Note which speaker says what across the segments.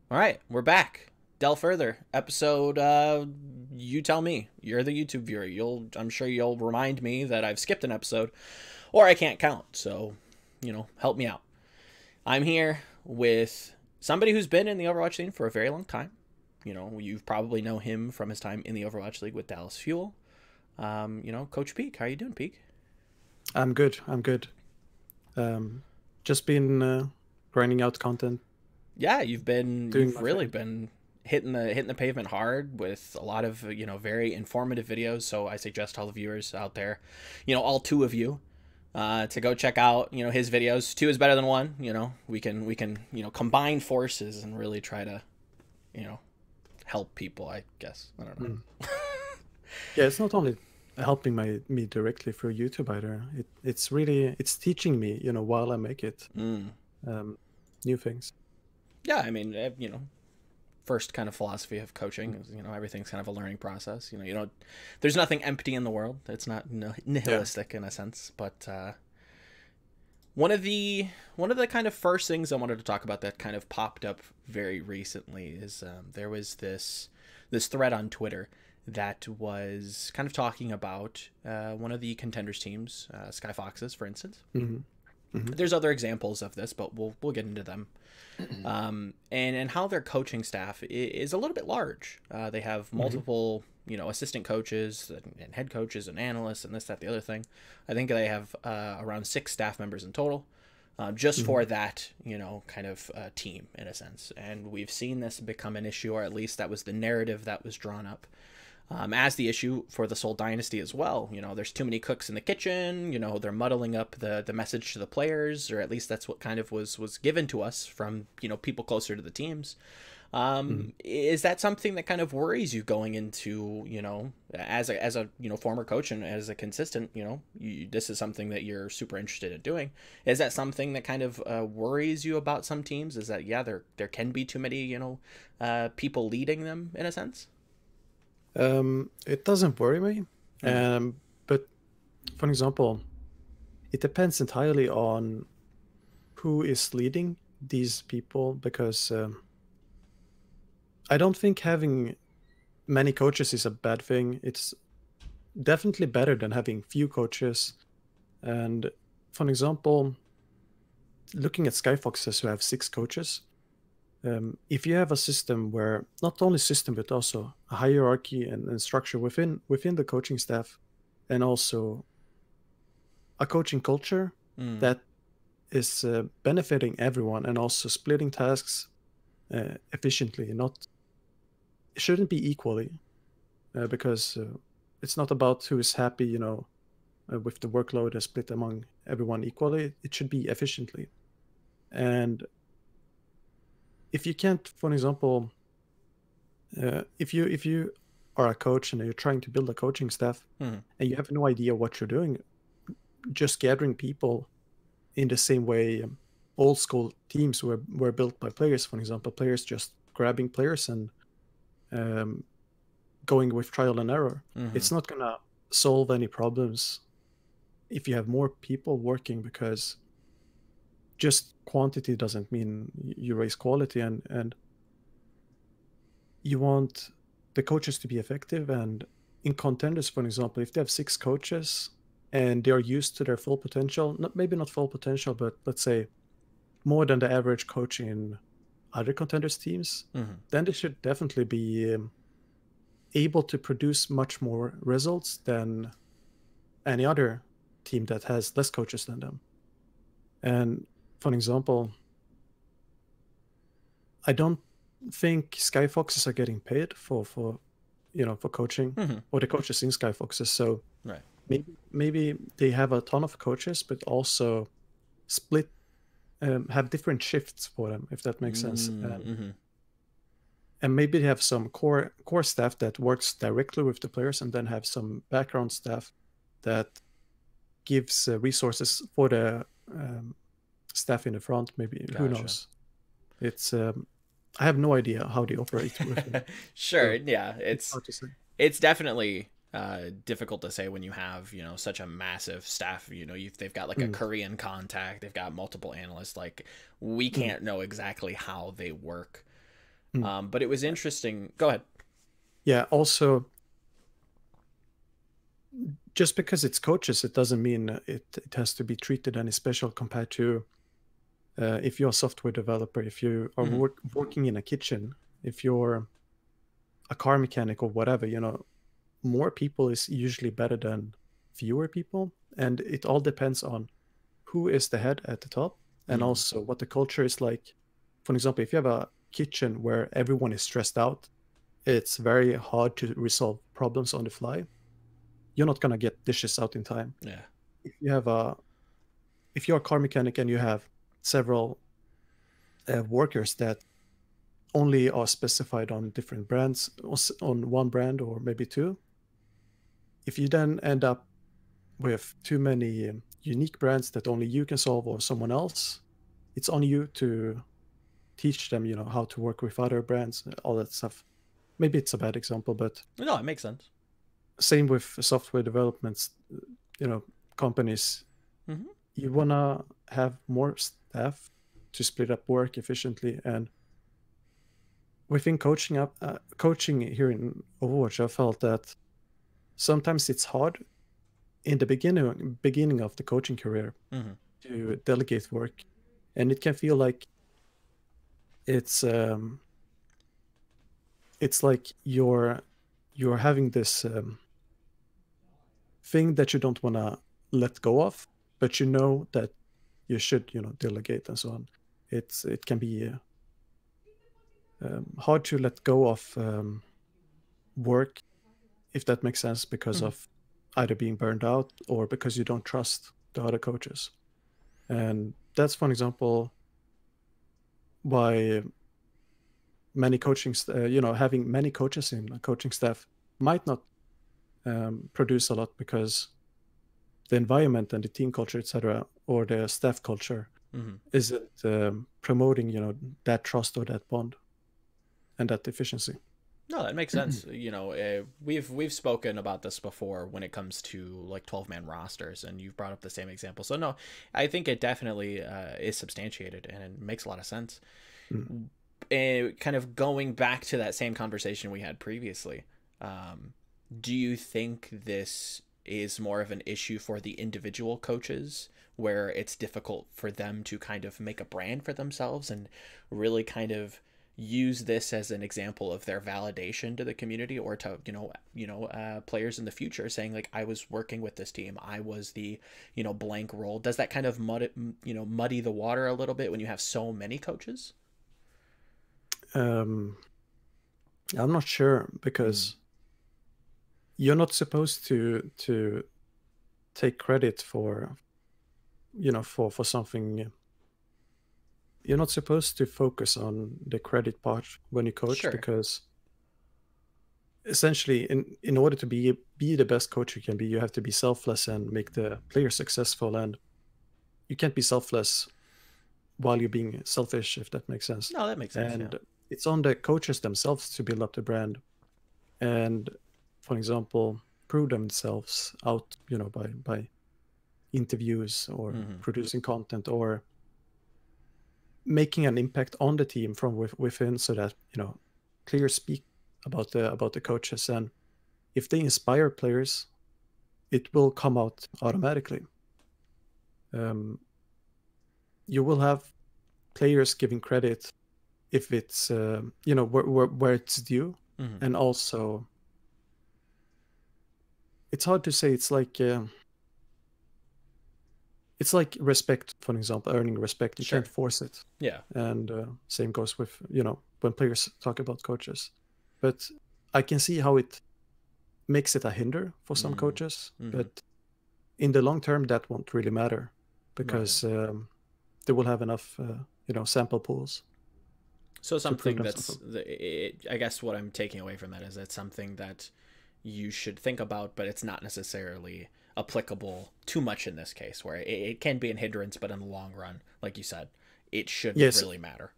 Speaker 1: All right, we're back. Delve further. Episode you tell me. You're the YouTube viewer. I'm sure you'll remind me that I've skipped an episode or I can't count. So, help me out. I'm here with somebody who's been in the Overwatch scene for a very long time. You've probably know him from his time in the Overwatch League with Dallas Fuel. Coach Peak. How you doing, Peak?
Speaker 2: I'm good. I'm good. Just been grinding out content.
Speaker 1: Yeah, you've really
Speaker 2: Thing.
Speaker 1: been hitting the pavement hard with a lot of very informative videos. So I suggest all the viewers out there, all two of you, to go check out his videos. Two is better than one. We can combine forces and really try to help people. I guess I don't know.
Speaker 2: Yeah, it's not only helping me directly through YouTube either. It's teaching me while I make it new things.
Speaker 1: Yeah, I mean first kind of philosophy of coaching is everything's kind of a learning process. There's nothing empty in the world. It's not nihilistic in a sense. But one of the kind of first things I wanted to talk about that kind of popped up very recently is there was this thread on Twitter that was kind of talking about one of the Contenders teams, Skyfoxes, for instance. There's other examples of this, but we'll get into them. And how their coaching staff is a little bit large. They have multiple, assistant coaches and head coaches and analysts and this, that, the other thing. I think they have around 6 staff members in total, just for that, kind of team in a sense. And we've seen this become an issue, or at least that was the narrative that was drawn up. As the issue for the Seoul Dynasty as well. There's too many cooks in the kitchen. They're muddling up the message to the players, or at least that's what kind of was given to us from people closer to the teams. Is that something that kind of worries you going into as a former coach and as a consistent this is something that you're super interested in doing? Is that something that kind of worries you about some teams? Is that there can be too many people leading them in a sense?
Speaker 2: It doesn't worry me, but for example, it depends entirely on who is leading these people, because I don't think having many coaches is a bad thing. It's definitely better than having few coaches. And for example, looking at Skyfoxes, who have 6 coaches, if you have a system where not only system but also a hierarchy and structure within the coaching staff, and also a coaching culture that is benefiting everyone, and also splitting tasks efficiently, it shouldn't be equally, because it's not about who is happy with the workload split among everyone equally. It should be efficiently. And if you can't, for example, if you are a coach and you're trying to build a coaching staff, and you have no idea what you're doing, just gathering people in the same way old school teams were built by players, for example, players just grabbing players and going with trial and error. It's not gonna solve any problems if you have more people working, because just quantity doesn't mean you raise quality, and you want the coaches to be effective. And in Contenders, for example, if they have 6 coaches and they are used to their full potential, maybe not full potential, but let's say more than the average coach in other Contenders teams, then they should definitely be able to produce much more results than any other team that has less coaches than them. And for example, I don't think Skyfoxes are getting paid for coaching, or the coaches in Skyfoxes. So
Speaker 1: Right.
Speaker 2: maybe they have a ton of coaches, but also split, have different shifts for them, if that makes sense. And maybe they have some core staff that works directly with the players, and then have some background staff that gives resources for the staff in the front. Maybe. Gotcha. Who knows? It's I have no idea how they operate with it.
Speaker 1: Sure.
Speaker 2: So
Speaker 1: Yeah,
Speaker 2: it's hard to say.
Speaker 1: It's definitely difficult to say when you have such a massive staff. They've got like a Korean contact, they've got multiple analysts. Like, we can't know exactly how they work.
Speaker 2: Mm.
Speaker 1: But it was interesting. Go ahead.
Speaker 2: Yeah, also, just because it's coaches, it doesn't mean it has to be treated any special compared to if you're a software developer, if you are working in a kitchen, if you're a car mechanic or whatever, you know, more people is usually better than fewer people. And it all depends on who is the head at the top and also what the culture is like. For example, if you have a kitchen where everyone is stressed out, it's very hard to resolve problems on the fly. You're not going to get dishes out in time.
Speaker 1: Yeah.
Speaker 2: If you're a car mechanic and you have several workers that only are specified on different brands, on one brand or maybe two, if you then end up with too many unique brands that only you can solve or someone else, it's on you to teach them, you know, how to work with other brands, all that stuff. Maybe it's a bad example, but
Speaker 1: No, it makes sense.
Speaker 2: same with software developments, you know, companies. You want to have more staff to split up work efficiently. And within coaching here in Overwatch, I felt that sometimes it's hard in the beginning of the coaching career to delegate work, and it can feel like it's like you're having this thing that you don't want to let go of, but you know that you should, you know, delegate and so on. It can be hard to let go of work, if that makes sense, because of either being burned out or because you don't trust the other coaches. And that's, for example, why many you know, having many coaches in a coaching staff might not produce a lot, because the environment and the team culture, etc., or the staff culture isn't promoting, you know, that trust or that bond and that efficiency.
Speaker 1: No, that makes sense. You know, we've spoken about this before when it comes to like 12-man rosters, and you've brought up the same example. So no, I think it definitely is substantiated, and it makes a lot of sense. Kind of going back to that same conversation we had previously, do you think this is more of an issue for the individual coaches, where it's difficult for them to kind of make a brand for themselves and really kind of use this as an example of their validation to the community, or to players in the future saying like, I was working with this team, I was the, you know, blank role? Does that kind of muddy the water a little bit when you have so many coaches?
Speaker 2: I'm not sure, because you're not supposed to take credit for, you know, for something. You're not supposed to focus on the credit part when you coach,
Speaker 1: Sure.
Speaker 2: because essentially in order to be the best coach you can be, you have to be selfless and make the player successful, and you can't be selfless while you're being selfish, if that makes sense.
Speaker 1: No, that makes sense.
Speaker 2: And
Speaker 1: yeah.
Speaker 2: it's on the coaches themselves to build up the brand and, for example, prove themselves out, you know, by interviews or producing content or making an impact on the team from within, so that, you know, players speak about the coaches, and if they inspire players, it will come out automatically. You will have players giving credit if it's you know, where it's due, and also it's hard to say. It's like respect, for example, earning respect. You can't force it.
Speaker 1: Yeah.
Speaker 2: And same goes with, you know, when players talk about coaches. But I can see how it makes it a hinder for some coaches. But in the long term, that won't really matter, because they will have enough, you know, sample pools.
Speaker 1: So something that's, I guess what I'm taking away from that is it's something that you should think about, but it's not necessarily applicable too much in this case, where it can be a hindrance, but in the long run, like you said, it shouldn't really matter.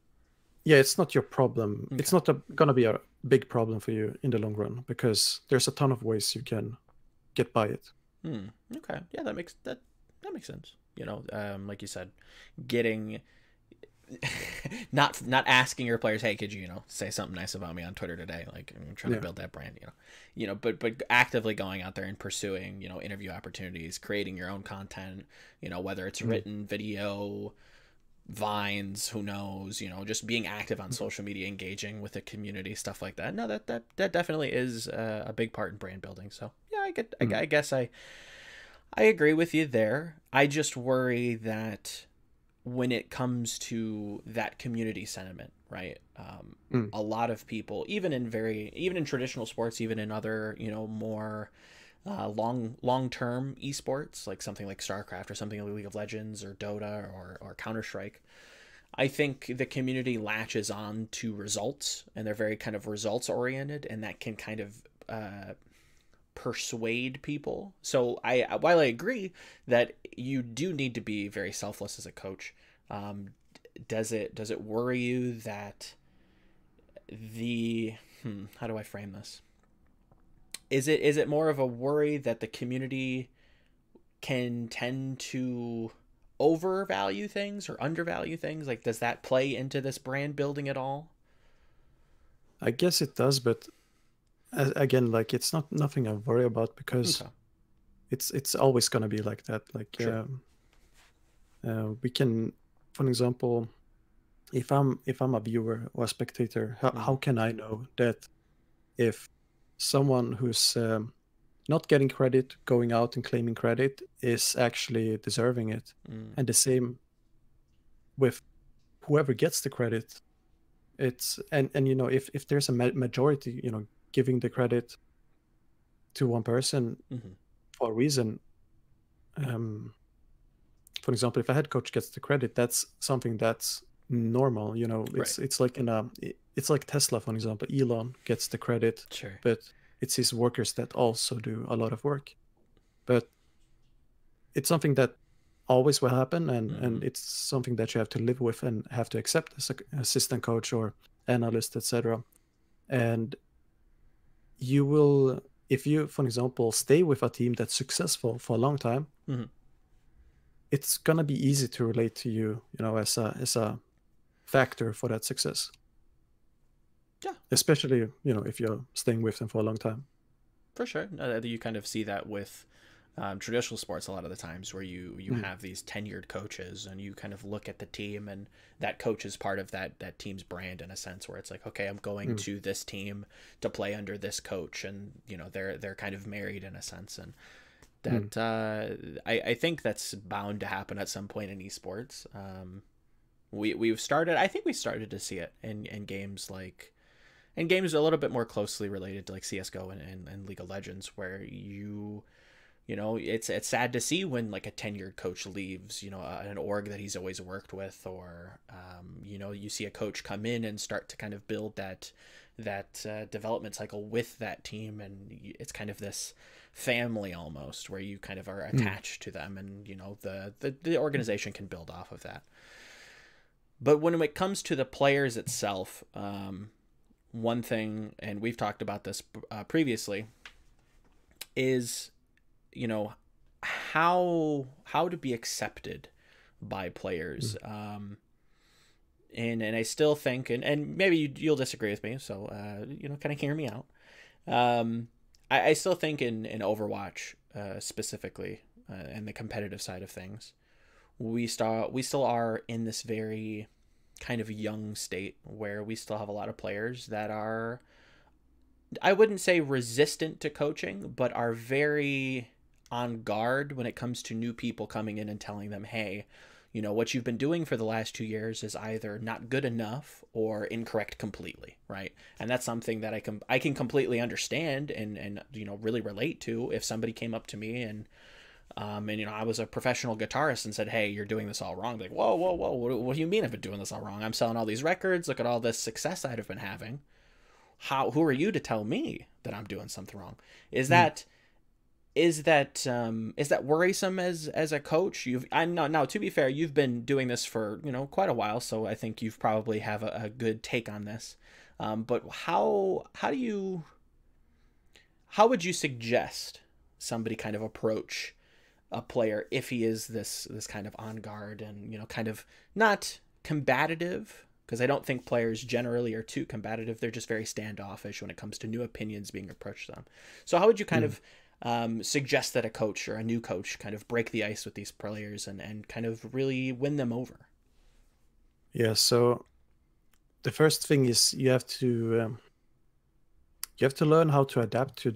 Speaker 2: Yeah, it's not your problem. Okay. It's not gonna be a big problem for you in the long run, because there's a ton of ways you can get by it.
Speaker 1: Okay, yeah, that makes sense. You know, like you said, getting not asking your players, hey, could you, say something nice about me on Twitter today? Like, I'm trying to build that brand, but actively going out there and pursuing, interview opportunities, creating your own content, whether it's written, video, vines, who knows, just being active on social media, engaging with the community, stuff like that. No, that definitely is a big part in brand building. So yeah, I guess I agree with you there. I just worry that when it comes to that community sentiment, right? A lot of people, even in traditional sports, even in other, more long-term esports, like something like StarCraft or something like League of Legends or Dota or Counter-Strike, I think the community latches on to results, and they're very kind of results oriented, and that can kind of persuade people. So while I agree that you do need to be very selfless as a coach, does it worry you that how do I frame this? Is it more of a worry that the community can tend to overvalue things or undervalue things? Like, does that play into this brand building at all?
Speaker 2: I guess it does, but again, like, it's nothing I worry about, because it's always gonna be like that. Like, sure. We can, for example, if I'm a viewer or a spectator, how can I know that if someone who's not getting credit, going out and claiming credit, is actually deserving it? And the same with whoever gets the credit. It's and if there's a majority, giving the credit to one person for a reason. For example, if a head coach gets the credit, that's something that's normal. It's like it's like Tesla, for example. Elon gets the credit,
Speaker 1: sure,
Speaker 2: but it's his workers that also do a lot of work. But it's something that always will happen, and it's something that you have to live with and have to accept as an assistant coach or analyst, etc. And you will, if you, for example, stay with a team that's successful for a long time, it's gonna be easy to relate to you, as a factor for that success.
Speaker 1: Yeah,
Speaker 2: especially if you're staying with them for a long time.
Speaker 1: For sure, you kind of see that with traditional sports a lot of the times, where you have these tenured coaches, and you kind of look at the team, and that coach is part of that team's brand, in a sense, where it's like, okay, I'm going to this team to play under this coach, and they're kind of married in a sense. And that I think that's bound to happen at some point in esports. We started to see it in games like, and games a little bit more closely related to like CSGO and League of Legends, where it's sad to see when like a tenured coach leaves, an org that he's always worked with, or you see a coach come in and start to kind of build that development cycle with that team, and it's kind of this family almost, where you kind of are attached to them, and the organization can build off of that. But when it comes to the players itself, one thing, and we've talked about this previously, is how to be accepted by players. And I still think, and maybe you'll disagree with me, so kind of hear me out. I still think in Overwatch specifically, and the competitive side of things, we still are in this very kind of young state, where we still have a lot of players that are, I wouldn't say resistant to coaching, but are very on guard when it comes to new people coming in and telling them, hey, what you've been doing for the last 2 years is either not good enough or incorrect completely, right? And that's something that I can completely understand and really relate to. If somebody came up to me and I was a professional guitarist and said, hey, you're doing this all wrong. Like, whoa, what do you mean I've been doing this all wrong? I'm selling all these records. Look at all this success I've been having. Who are you to tell me that I'm doing something wrong? Is that worrisome as a coach? Now, to be fair, you've been doing this for quite a while, so I think you've probably have a good take on this. But how would you suggest somebody kind of approach a player if he is this kind of on guard and kind of not combative, because I don't think players generally are too combative. They're just very standoffish when it comes to new opinions being approached to them. So how would you kind of suggest that a coach or a new coach kind of break the ice with these players and kind of really win them over?
Speaker 2: Yeah, so the first thing is you have to learn how to adapt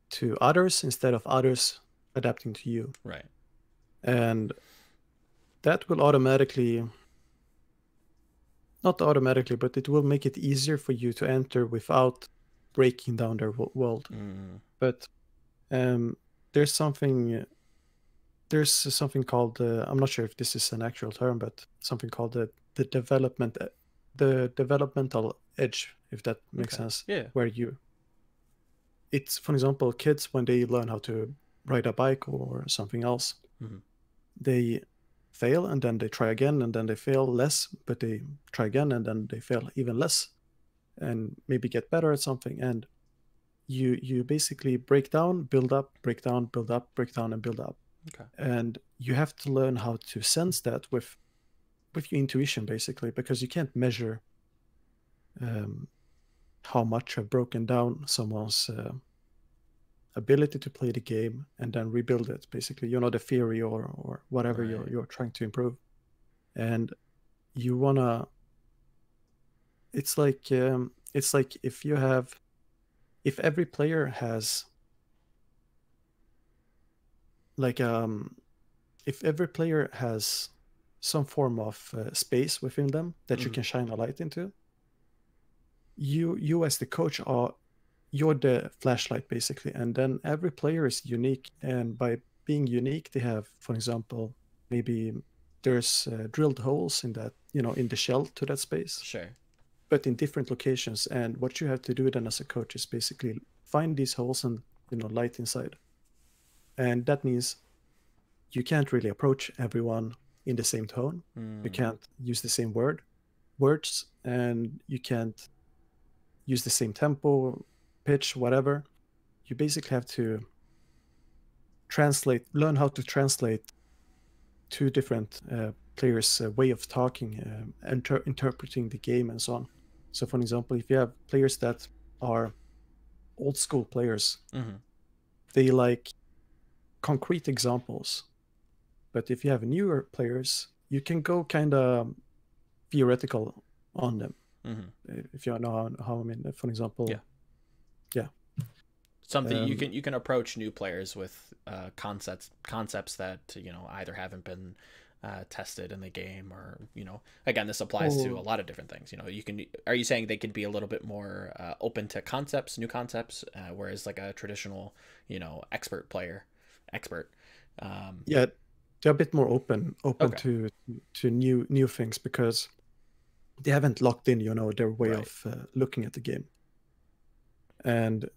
Speaker 2: to others instead of others adapting to you.
Speaker 1: Right.
Speaker 2: And that will not automatically, but it will make it easier for you to enter without breaking down their world. But there's something called I'm not sure if this is an actual term, but something called the developmental edge, if that makes sense.
Speaker 1: Yeah.
Speaker 2: Where it's, for example, kids, when they learn how to ride a bike or something else, they fail and then they try again, and then they fail less, but they try again and then they fail even less, and maybe get better at something. And you basically break down, build up, break down, build up, break down, and build up.
Speaker 1: Okay.
Speaker 2: And you have to learn how to sense that with your intuition, basically, because you can't measure how much have broken down someone's ability to play the game and then rebuild it, basically, the theory or whatever you're trying to improve. And you wanna, it's like if every player has if every player has some form of space within them that you can shine a light into, you as the coach you're the flashlight, basically. And then every player is unique, and by being unique, they have, for example, maybe there's drilled holes in that, in the shell to that space.
Speaker 1: Sure.
Speaker 2: But in different locations. And what you have to do then as a coach is basically find these holes and light inside. And that means you can't really approach everyone in the same tone. You can't use the same words, and you can't use the same tempo, pitch, whatever. You basically have to learn how to translate two different players' way of talking, interpreting the game, and so on. So, for example, if you have players that are old school players, they like concrete examples. But if you have newer players, you can go kind of theoretical on them. If you know how I mean, for example, yeah.
Speaker 1: Something you can approach new players with concepts that either haven't been tested in the game, or again, this applies to a lot of different things. Are you saying they could be a little bit more open to new concepts, whereas like a traditional expert player
Speaker 2: they're a bit more open to new things, because they haven't locked in their way of looking at the game. And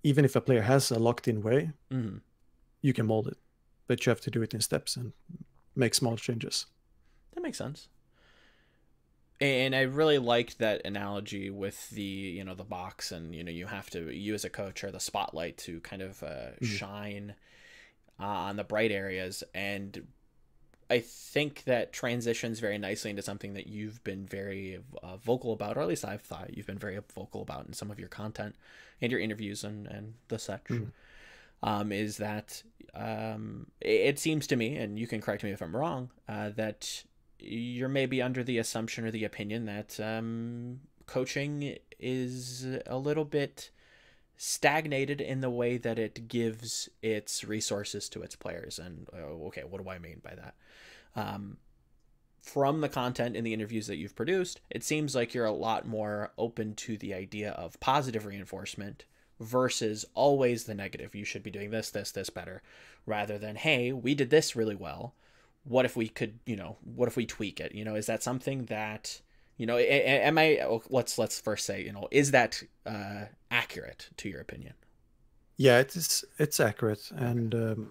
Speaker 2: even if a player has a locked in way, you can mold it, but you have to do it in steps and make small changes.
Speaker 1: That makes sense. And I really liked that analogy with the the box, and you as a coach are the spotlight to kind of shine on the bright areas. And I think that transitions very nicely into something that you've been very vocal about, or at least I've thought you've been very vocal about in some of your content and your interviews and the such. Is that it seems to me, and you can correct me if I'm wrong, that you're maybe under the assumption or the opinion that coaching is a little bit stagnated in the way that it gives its resources to its players. And okay, what do I mean by that? From the content in the interviews that you've produced, it seems like you're a lot more open to the idea of positive reinforcement versus always the negative. You should be doing this better, rather than, hey, we did this really well. What if we could, what if we tweak it? Is that something that, let's first say, is that accurate to your opinion?
Speaker 2: Yeah, it's accurate. And do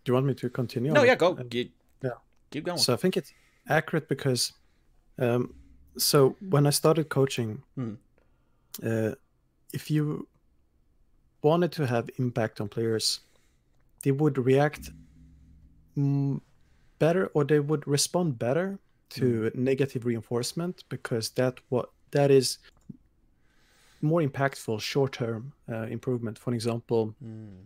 Speaker 2: you want me to continue?
Speaker 1: No, yeah, go. Keep going.
Speaker 2: So I think it's accurate because, so when I started coaching, if you wanted to have impact on players, they would react better, or they would respond better to negative reinforcement, because that is more impactful short-term improvement. For example,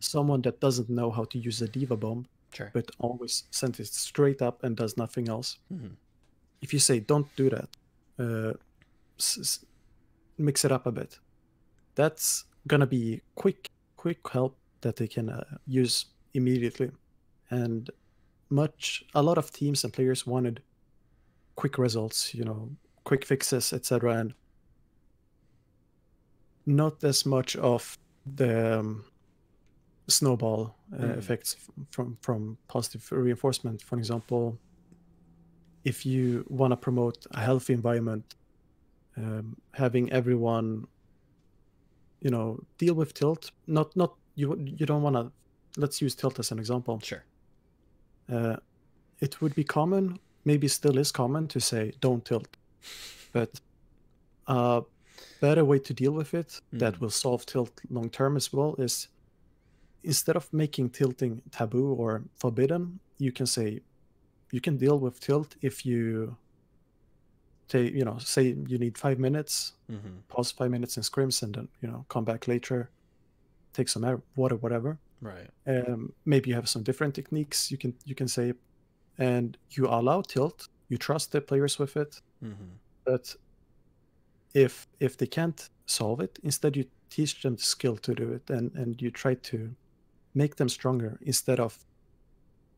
Speaker 2: someone that doesn't know how to use a diva bomb,
Speaker 1: Sure.
Speaker 2: but always sends it straight up and does nothing else.
Speaker 1: Mm-hmm.
Speaker 2: If you say don't do that, mix it up a bit, that's gonna be quick help that they can use immediately. And a lot of teams and players wanted quick results, quick fixes, etc., and not as much of the snowball effects from positive reinforcement. For example, if you want to promote a healthy environment, having everyone, deal with tilt. Not you don't want to. Let's use tilt as an example.
Speaker 1: Sure.
Speaker 2: It would be common, maybe still is common, to say don't tilt, but a better way to deal with it that will solve tilt long term as well is, instead of making tilting taboo or forbidden, you can say you can deal with tilt if you take, say you need 5 minutes, pause 5 minutes in scrims, and then come back later, take some air, water, whatever.
Speaker 1: Right.
Speaker 2: Maybe you have some different techniques you can say, and you allow tilt. You trust the players with it, but if they can't solve it, instead you teach them the skill to do it, and you try to make them stronger instead of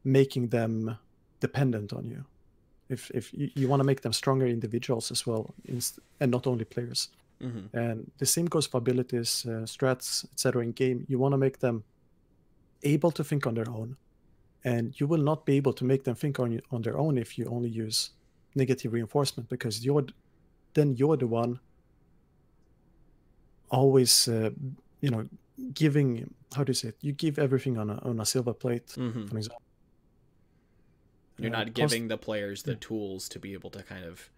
Speaker 2: making them dependent on you. If you want to make them stronger individuals as well, and not only players. And the same goes for abilities, strats, etc. in game. You want to make them able to think on their own, and you will not be able to make them think on their own if you only use negative reinforcement, because you're the one always giving, how do you say it, you give everything on a silver plate, for example.
Speaker 1: You're not giving the players the tools to be able to kind of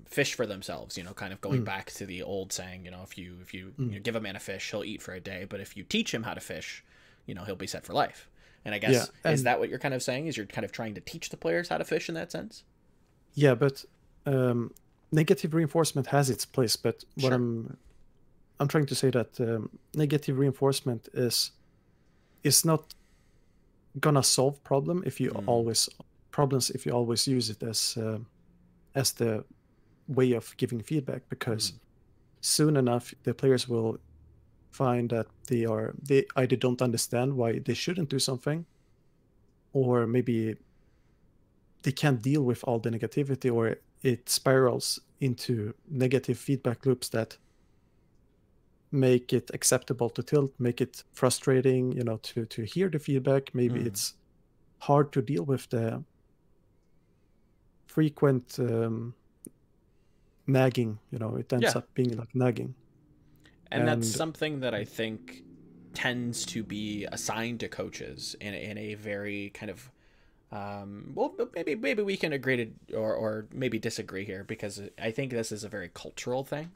Speaker 1: fish for themselves, kind of going back to the old saying, if you give a man a fish, he'll eat for a day, but if you teach him how to fish, he'll be set for life. And I guess, is that what you're kind of saying, is you're kind of trying to teach the players how to fish in that sense?
Speaker 2: Yeah, but negative reinforcement has its place, but what I'm trying to say that negative reinforcement is not gonna solve problems if you always use it as the way of giving feedback, because soon enough the players will find that they either don't understand why they shouldn't do something, or maybe they can't deal with all the negativity, or it spirals into negative feedback loops that make it acceptable to tilt, make it frustrating, to hear the feedback. Maybe it's hard to deal with the frequent nagging, it ends up being like nagging.
Speaker 1: And that's something that I think tends to be assigned to coaches in a very kind of maybe we can agree to or maybe disagree here, because I think this is a very cultural thing,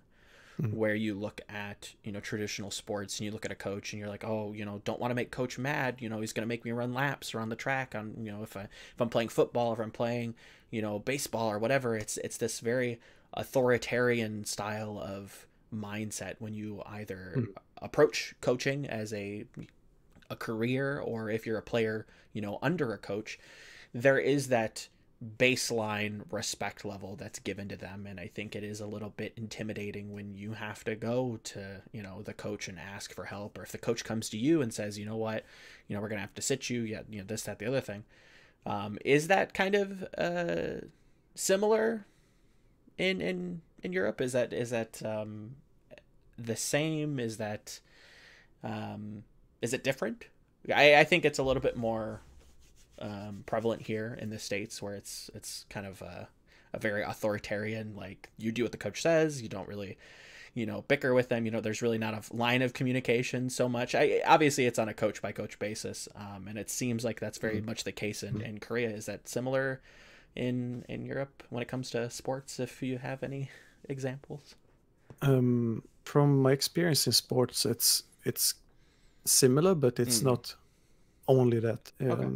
Speaker 1: where you look at traditional sports and you look at a coach and you're like, oh, don't want to make coach mad, he's going to make me run laps around the track on if I'm playing football, if I'm playing baseball or whatever. It's this very authoritarian style of mindset when you either approach coaching as a career, or if you're a player under a coach. There is that baseline respect level that's given to them, and I think it is a little bit intimidating when you have to go to the coach and ask for help, or if the coach comes to you and says, what, we're gonna have to sit you, this, that, the other thing. Is that kind of similar in Europe? Is that the same? Is that is it different? I think it's a little bit more prevalent here in the States, where it's kind of a very authoritarian, like, you do what the coach says, you don't really bicker with them, there's really not a line of communication so much. Obviously it's on a coach by coach basis, and it seems like that's very much the case in Korea. Is that similar in Europe when it comes to sports, if you have any examples?
Speaker 2: From my experience in sports, it's similar, but it's not only that.
Speaker 1: Okay.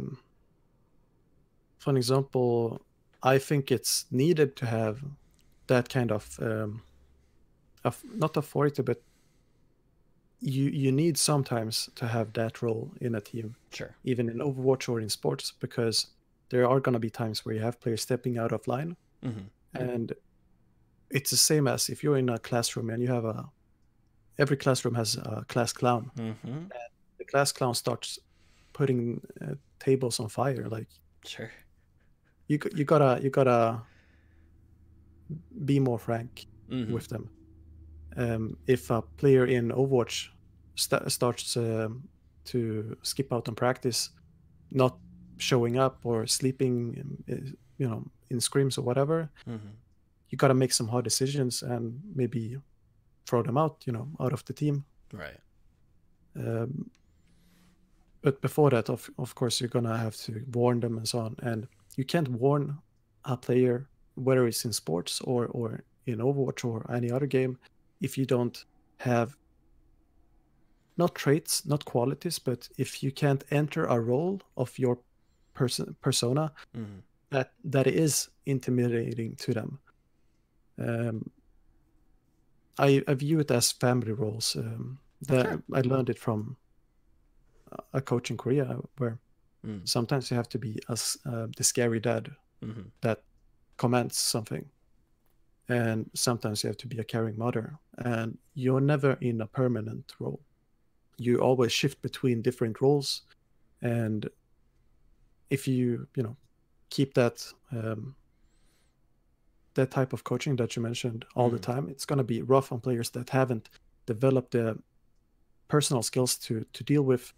Speaker 2: For example, I think it's needed to have that kind of not authority, but you need sometimes to have that role in a team,
Speaker 1: Sure.
Speaker 2: even in Overwatch or in sports, because there are going to be times where you have players stepping out of line. And it's the same as if you're in a classroom and you have every classroom has a class clown. And the class clown starts putting tables on fire. Like,
Speaker 1: Sure.
Speaker 2: you gotta be more frank with them. If a player in Overwatch starts to skip out on practice, not showing up or sleeping, in scrims or whatever, you got to make some hard decisions and maybe throw them out, out of the team.
Speaker 1: Right.
Speaker 2: But before that, of course, you're gonna have to warn them and so on. And you can't warn a player, whether it's in sports or in Overwatch or any other game, if you don't have not traits, not qualities, but if you can't enter a role of your persona that is intimidating to them. I view it as family roles. That I learned it from a coach in Korea, where sometimes you have to be the scary dad that commands something, and sometimes you have to be a caring mother, and you're never in a permanent role. You always shift between different roles, and if you keep that that type of coaching that you mentioned all the time, it's going to be rough on players that haven't developed the personal skills to deal with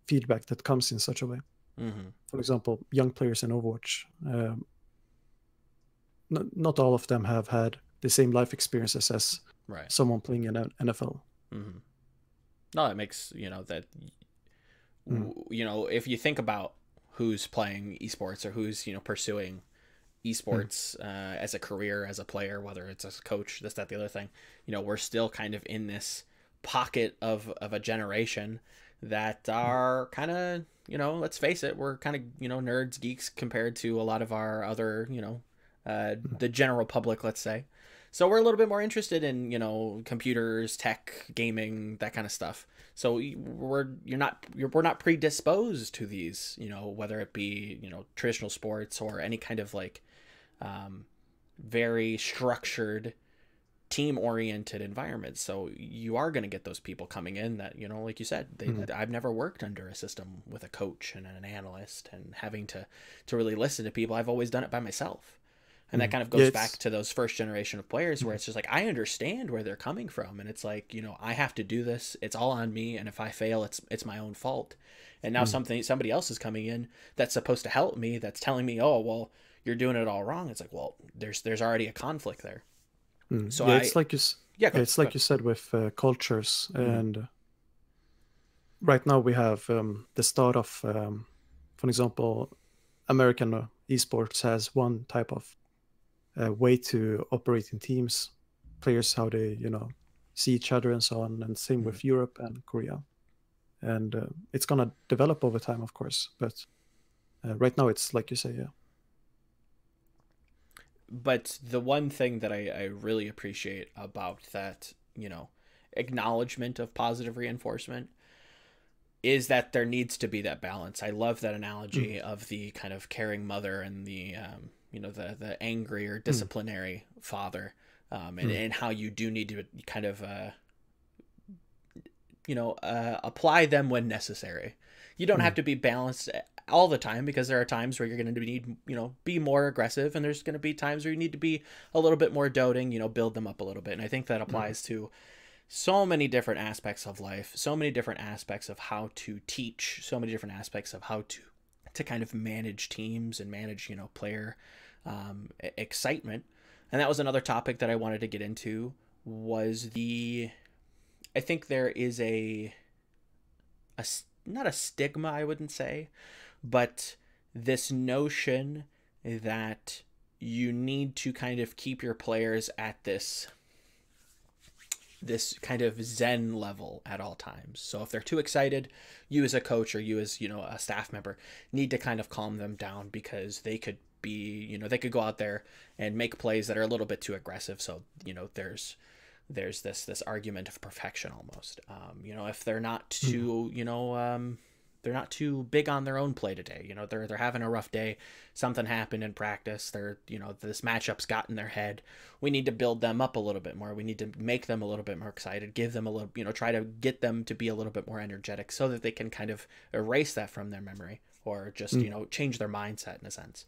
Speaker 2: feedback that comes in such a way. For example, young players in Overwatch, not all of them have had the same life experiences as someone playing in an NFL.
Speaker 1: No, it makes, that, if you think about who's playing esports or who's, pursuing esports as a career, as a player, whether it's a coach, this, that, the other thing, we're still kind of in this pocket of a generation that are kind of, let's face it, we're kind of, nerds, geeks compared to a lot of our other, the general public, let's say. So we're a little bit more interested in, computers, tech, gaming, that kind of stuff. So we're not predisposed to these, whether it be, traditional sports or any kind of like very structured, team-oriented environment. So you are going to get those people coming in that, like you said, I've never worked under a system with a coach and an analyst and having to really listen to people. I've always done it by myself. And that kind of goes back to those first generation of players where it's just like, I understand where they're coming from. And it's like, I have to do this. It's all on me. And if I fail, it's my own fault. And now somebody else is coming in that's supposed to help me. That's telling me, oh, well, you're doing it all wrong. It's like, well, there's already a conflict there. So
Speaker 2: it's like you said with cultures. And right now we have the start of, for example, American esports has one type of way to operate in teams, players, how they see each other and so on, and same with Europe and Korea. And it's gonna develop over time, of course, but right now it's like you say.
Speaker 1: But the one thing that I really appreciate about that, acknowledgement of positive reinforcement is that there needs to be that balance. I love that analogy of the kind of caring mother and the the angry or disciplinary father, and how you do need to kind of apply them when necessary. You don't have to be balanced all the time, because there are times where you're going to need, be more aggressive, and there's going to be times where you need to be a little bit more doting, build them up a little bit. And I think that applies to so many different aspects of life, so many different aspects of how to teach, so many different aspects of how to kind of manage teams and manage, player excitement. And that was another topic that I wanted to get into, was I think there is not a stigma, I wouldn't say, but this notion that you need to kind of keep your players at this kind of zen level at all times. So if they're too excited, you as a coach or you as, a staff member need to kind of calm them down, because they could be, you know, they could go out there and make plays that are a little bit too aggressive. So, you know, there's this argument of perfection almost. You know, if they're not too, you know, they're not too big on their own play today. You know, they're having a rough day. Something happened in practice. They're, you know, this matchup's got in their head. We need to build them up a little bit more. We need to make them a little bit more excited, give them a little, you know, try to get them to be a little bit more energetic so that they can kind of erase that from their memory or just, you know, change their mindset in a sense.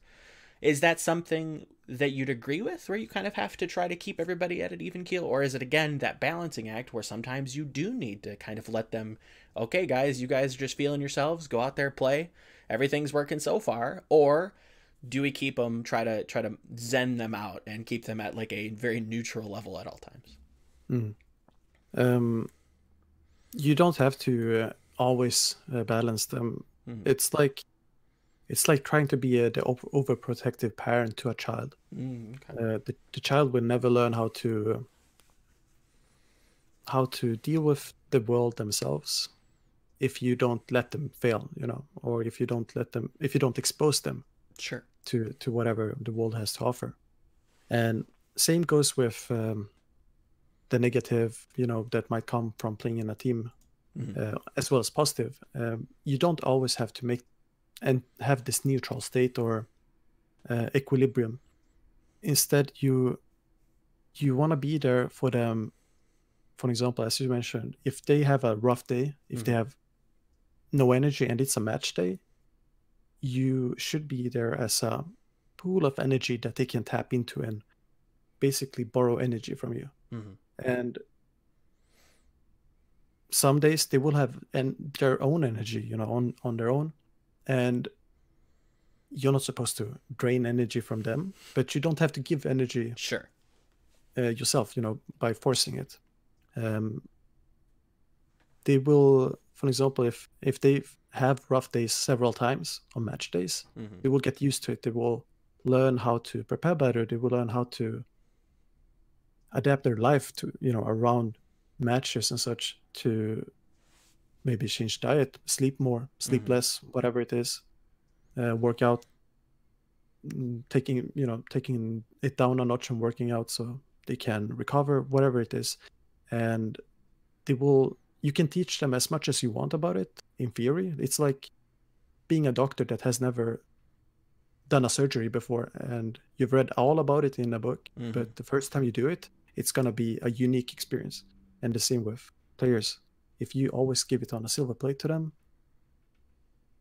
Speaker 1: Is that something that you'd agree with, where you kind of have to try to keep everybody at an even keel? Or is it, again, that balancing act where sometimes you do need to kind of let them, okay, guys, you guys are just feeling yourselves, go out there, play, everything's working so far? Or do we keep them, try to zen them out and keep them at like a very neutral level at all times?
Speaker 2: You don't have to always balance them. It's like trying to be the overprotective parent to a child.
Speaker 1: Okay.
Speaker 2: The child will never learn how to deal with the world themselves if you don't let them fail, you know, or if you don't expose them
Speaker 1: Sure.
Speaker 2: to whatever the world has to offer. And same goes with the negative, you know, that might come from playing in a team, as well as positive. You don't always have to make and have this neutral state or equilibrium. Instead, you want to be there for them. For example, as you mentioned, if they have a rough day, if they have no energy and it's a match day, you should be there as a pool of energy that they can tap into and basically borrow energy from you. And some days they will have their own energy, you know, on their own. And you're not supposed to drain energy from them, but you don't have to give energy yourself, you know, by forcing it. They will, for example, if they have rough days several times on match days, they will get used to it. They will learn how to prepare better. They will learn how to adapt their life to, you know, around matches and such, to maybe change diet, sleep more, sleep less, whatever it is, work out, taking it down a notch and working out so they can recover, whatever it is. And you can teach them as much as you want about it in theory. It's like being a doctor that has never done a surgery before and you've read all about it in a book, but the first time you do it, it's going to be a unique experience. And the same with players. If you always give it on a silver plate to them,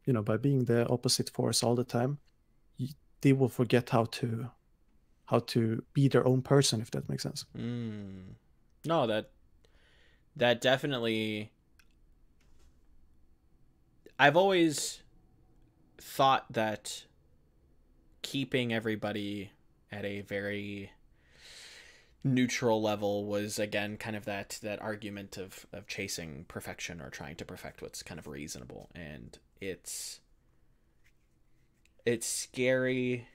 Speaker 2: you know, by being the opposite force all the time, they will forget how to be their own person, if that makes sense.
Speaker 1: No, that definitely. I've always thought that keeping everybody at a very neutral level was, again, kind of that argument of chasing perfection or trying to perfect what's kind of reasonable. And it's scary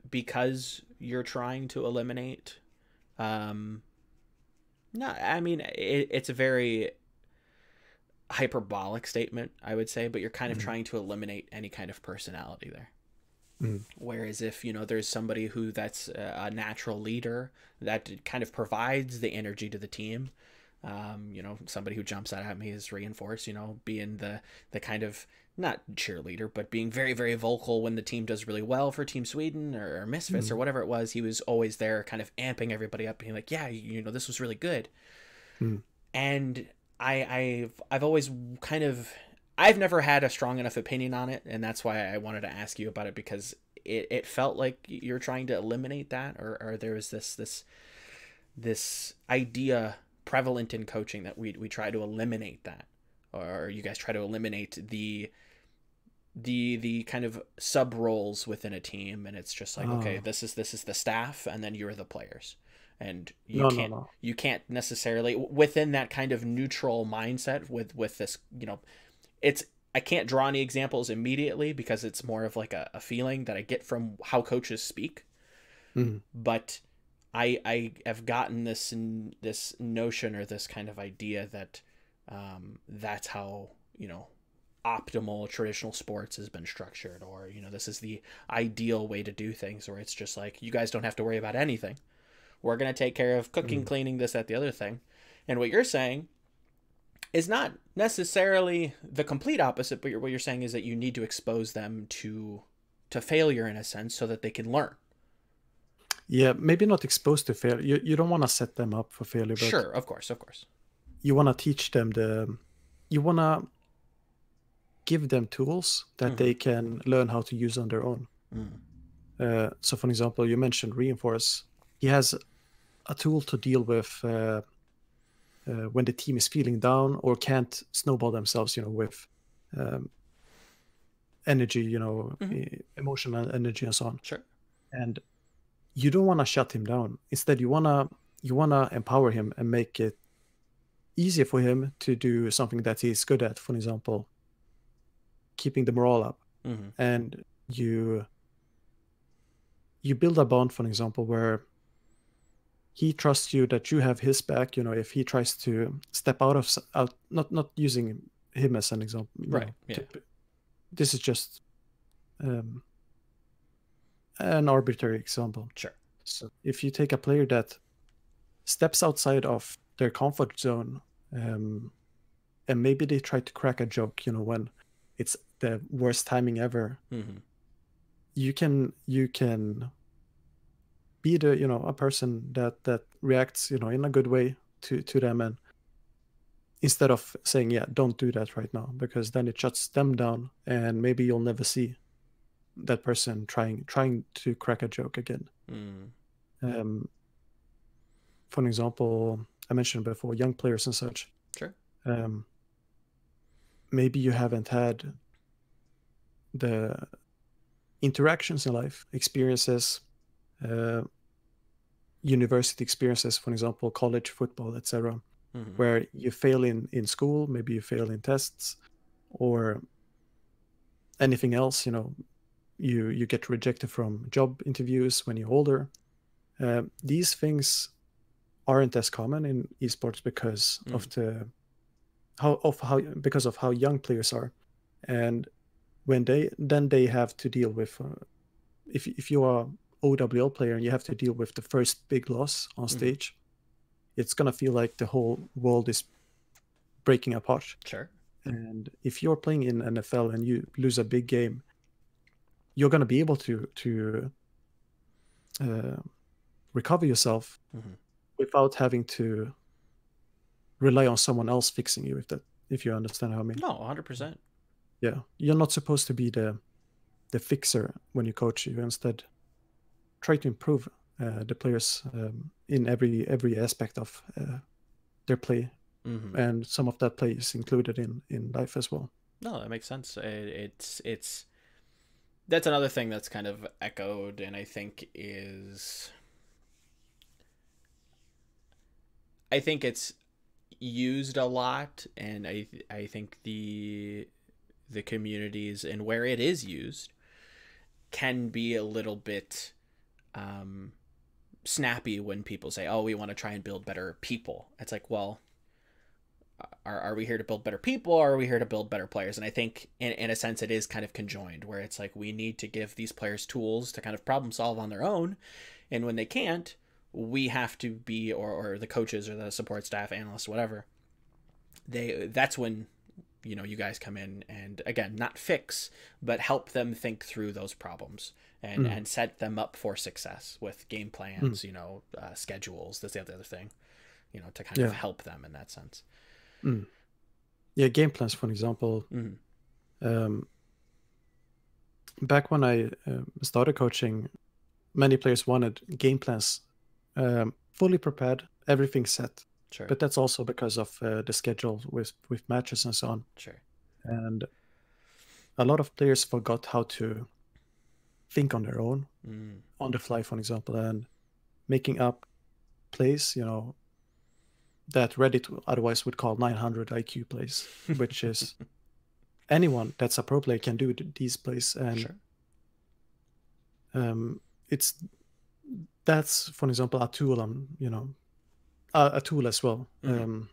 Speaker 1: because you're trying to eliminate no, I mean, it's a very hyperbolic statement, I would say, but you're kind of trying to eliminate any kind of personality there. Whereas if, you know, there's somebody who that's a natural leader that kind of provides the energy to the team, you know, somebody who jumps out at me is Reinforce, you know, being the kind of, not cheerleader, but being very, very vocal when the team does really well for Team Sweden or Misfits or whatever it was. He was always there kind of amping everybody up, being like, yeah, you know, this was really good. And I've always kind of, I've never had a strong enough opinion on it, and that's why I wanted to ask you about it, because it felt like you're trying to eliminate that, or there was this idea prevalent in coaching that we try to eliminate that, or you guys try to eliminate the kind of sub roles within a team, and it's just like, okay, this is the staff, and then you're the players. And you can't necessarily, within that kind of neutral mindset with this, you know, I can't draw any examples immediately because it's more of like a feeling that I get from how coaches speak. But I have gotten this notion or this kind of idea that that's how, you know, optimal traditional sports has been structured, or this is the ideal way to do things, or it's just like, you guys don't have to worry about anything, we're going to take care of cooking, cleaning, this, that, the other thing. And what you're saying is not necessarily the complete opposite, but what you're saying is that you need to expose them to failure in a sense, so that they can learn.
Speaker 2: Yeah, maybe not exposed to failure. You don't want to set them up for failure, but
Speaker 1: Sure, of course.
Speaker 2: you want to teach them you want to give them tools that they can learn how to use on their own. So for example, you mentioned Reinforce. He has a tool to deal with when the team is feeling down or can't snowball themselves, with energy, emotional energy and so on.
Speaker 1: Sure.
Speaker 2: And you don't want to shut him down. Instead, you wanna empower him and make it easier for him to do something that he's good at. For example, keeping the morale up. And you build a bond, for example, where he trusts you that you have his back. If he tries to step out, not using him as an example,
Speaker 1: right?
Speaker 2: This is just an arbitrary example.
Speaker 1: Sure.
Speaker 2: So if you take a player that steps outside of their comfort zone, and maybe they try to crack a joke, when it's the worst timing ever, you can be a person that reacts, in a good way to them, and instead of saying, yeah, don't do that right now, because then it shuts them down, and maybe you'll never see that person trying to crack a joke again. For example, I mentioned before, young players and such.
Speaker 1: Sure.
Speaker 2: Maybe you haven't had the interactions in life, experiences, university experiences, for example, college football, etc., where you fail in school, maybe you fail in tests, or anything else. You get rejected from job interviews when you're older. These things aren't as common in esports because of how young players are, and when they have to deal with if you are OWL player and you have to deal with the first big loss on stage, it's gonna feel like the whole world is breaking apart.
Speaker 1: Sure.
Speaker 2: And if you're playing in NFL and you lose a big game, you're gonna be able to recover yourself without having to rely on someone else fixing you, if you understand how I mean.
Speaker 1: No, 100%.
Speaker 2: Yeah, you're not supposed to be the fixer when you coach. You instead try to improve the players in every aspect of their play, and some of that play is included in life as well.
Speaker 1: No, that makes sense. It's that's another thing that's kind of echoed, and I think it's used a lot, and I think the communities and where it is used can be a little bit snappy when people say, oh, we want to try and build better people. It's like, well, are we here to build better people, or are we here to build better players? And I think in a sense it is kind of conjoined, where it's like, we need to give these players tools to kind of problem solve on their own, and when they can't, we have to be, or the coaches or the support staff, analysts, whatever, that's when you guys come in and, again, not fix, but help them think through those problems and set them up for success with game plans, schedules, this, the other thing, to kind of help them in that sense.
Speaker 2: Yeah, game plans, for example. Back when I started coaching, many players wanted game plans fully prepared, everything set.
Speaker 1: Sure.
Speaker 2: But that's also because of the schedule with matches and so on.
Speaker 1: Sure.
Speaker 2: And a lot of players forgot how to think on their own, on the fly, for example, and making up plays, that Reddit otherwise would call 900 IQ plays, which is anyone that's a pro player can do these plays. And that's, for example, a tool a tool as well. I'm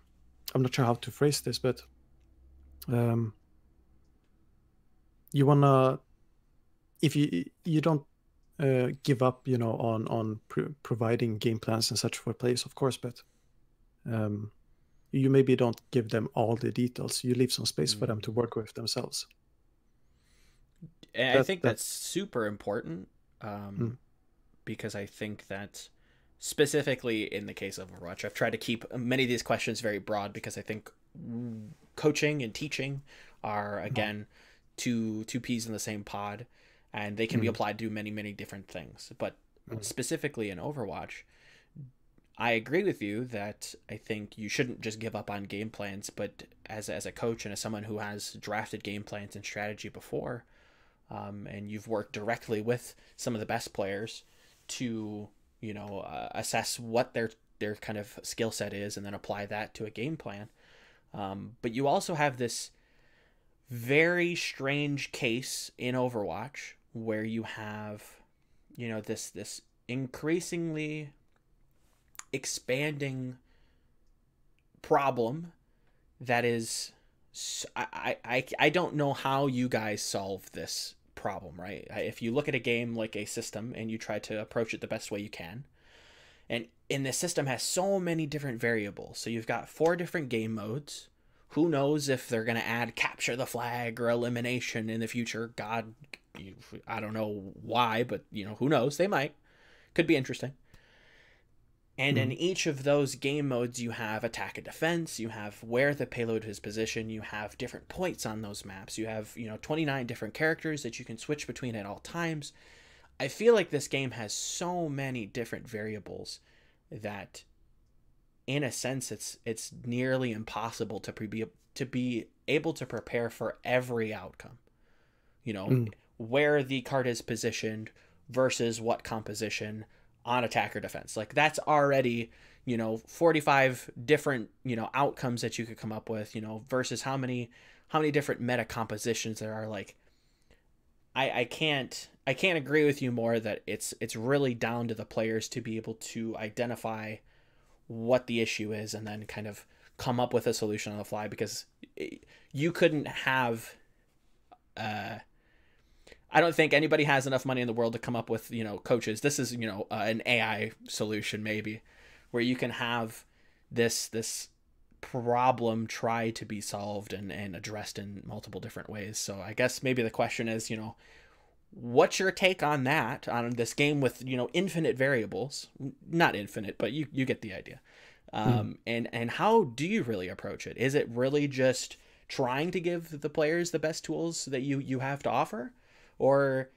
Speaker 2: not sure how to phrase this, but you wanna, if you don't give up, on providing game plans and such for players, of course, but you maybe don't give them all the details. You leave some space for them to work with themselves.
Speaker 1: And I think that's super important,
Speaker 2: mm,
Speaker 1: because I think that specifically in the case of Overwatch, I've tried to keep many of these questions very broad because I think coaching and teaching are, again, two peas in the same pod, and they can be applied to many different things. But specifically in Overwatch, I agree with you that I think you shouldn't just give up on game plans, but as a coach and as someone who has drafted game plans and strategy before, and you've worked directly with some of the best players to, assess what their kind of skill set is and then apply that to a game plan. But you also have this very strange case in Overwatch where you have, this increasingly expanding problem that is, I don't know how you guys solve this problem, right? If you look at a game like a system and you try to approach it the best way you can, and this system has so many different variables, so you've got 4 different game modes. Who knows if they're going to add capture the flag or elimination in the future? God, I don't know why, but who knows? They might. Could be interesting. And in each of those game modes, you have attack and defense, you have where the payload is positioned, you have different points on those maps, you have, 29 different characters that you can switch between at all times. I feel like this game has so many different variables that, in a sense, it's nearly impossible to be able to prepare for every outcome. Where the card is positioned versus what composition on attack or defense. Like, that's already, 45 different, outcomes that you could come up with, versus how many different meta compositions there are. Like, I can't agree with you more that it's really down to the players to be able to identify what the issue is and then kind of come up with a solution on the fly, because you couldn't have, I don't think anybody has enough money in the world to come up with, coaches. This is, an AI solution maybe, where you can have this problem try to be solved and addressed in multiple different ways. So I guess maybe the question is, what's your take on that, on this game with, infinite variables? Not infinite, but you get the idea. And how do you really approach it? Is it really just trying to give the players the best tools that you have to offer? Or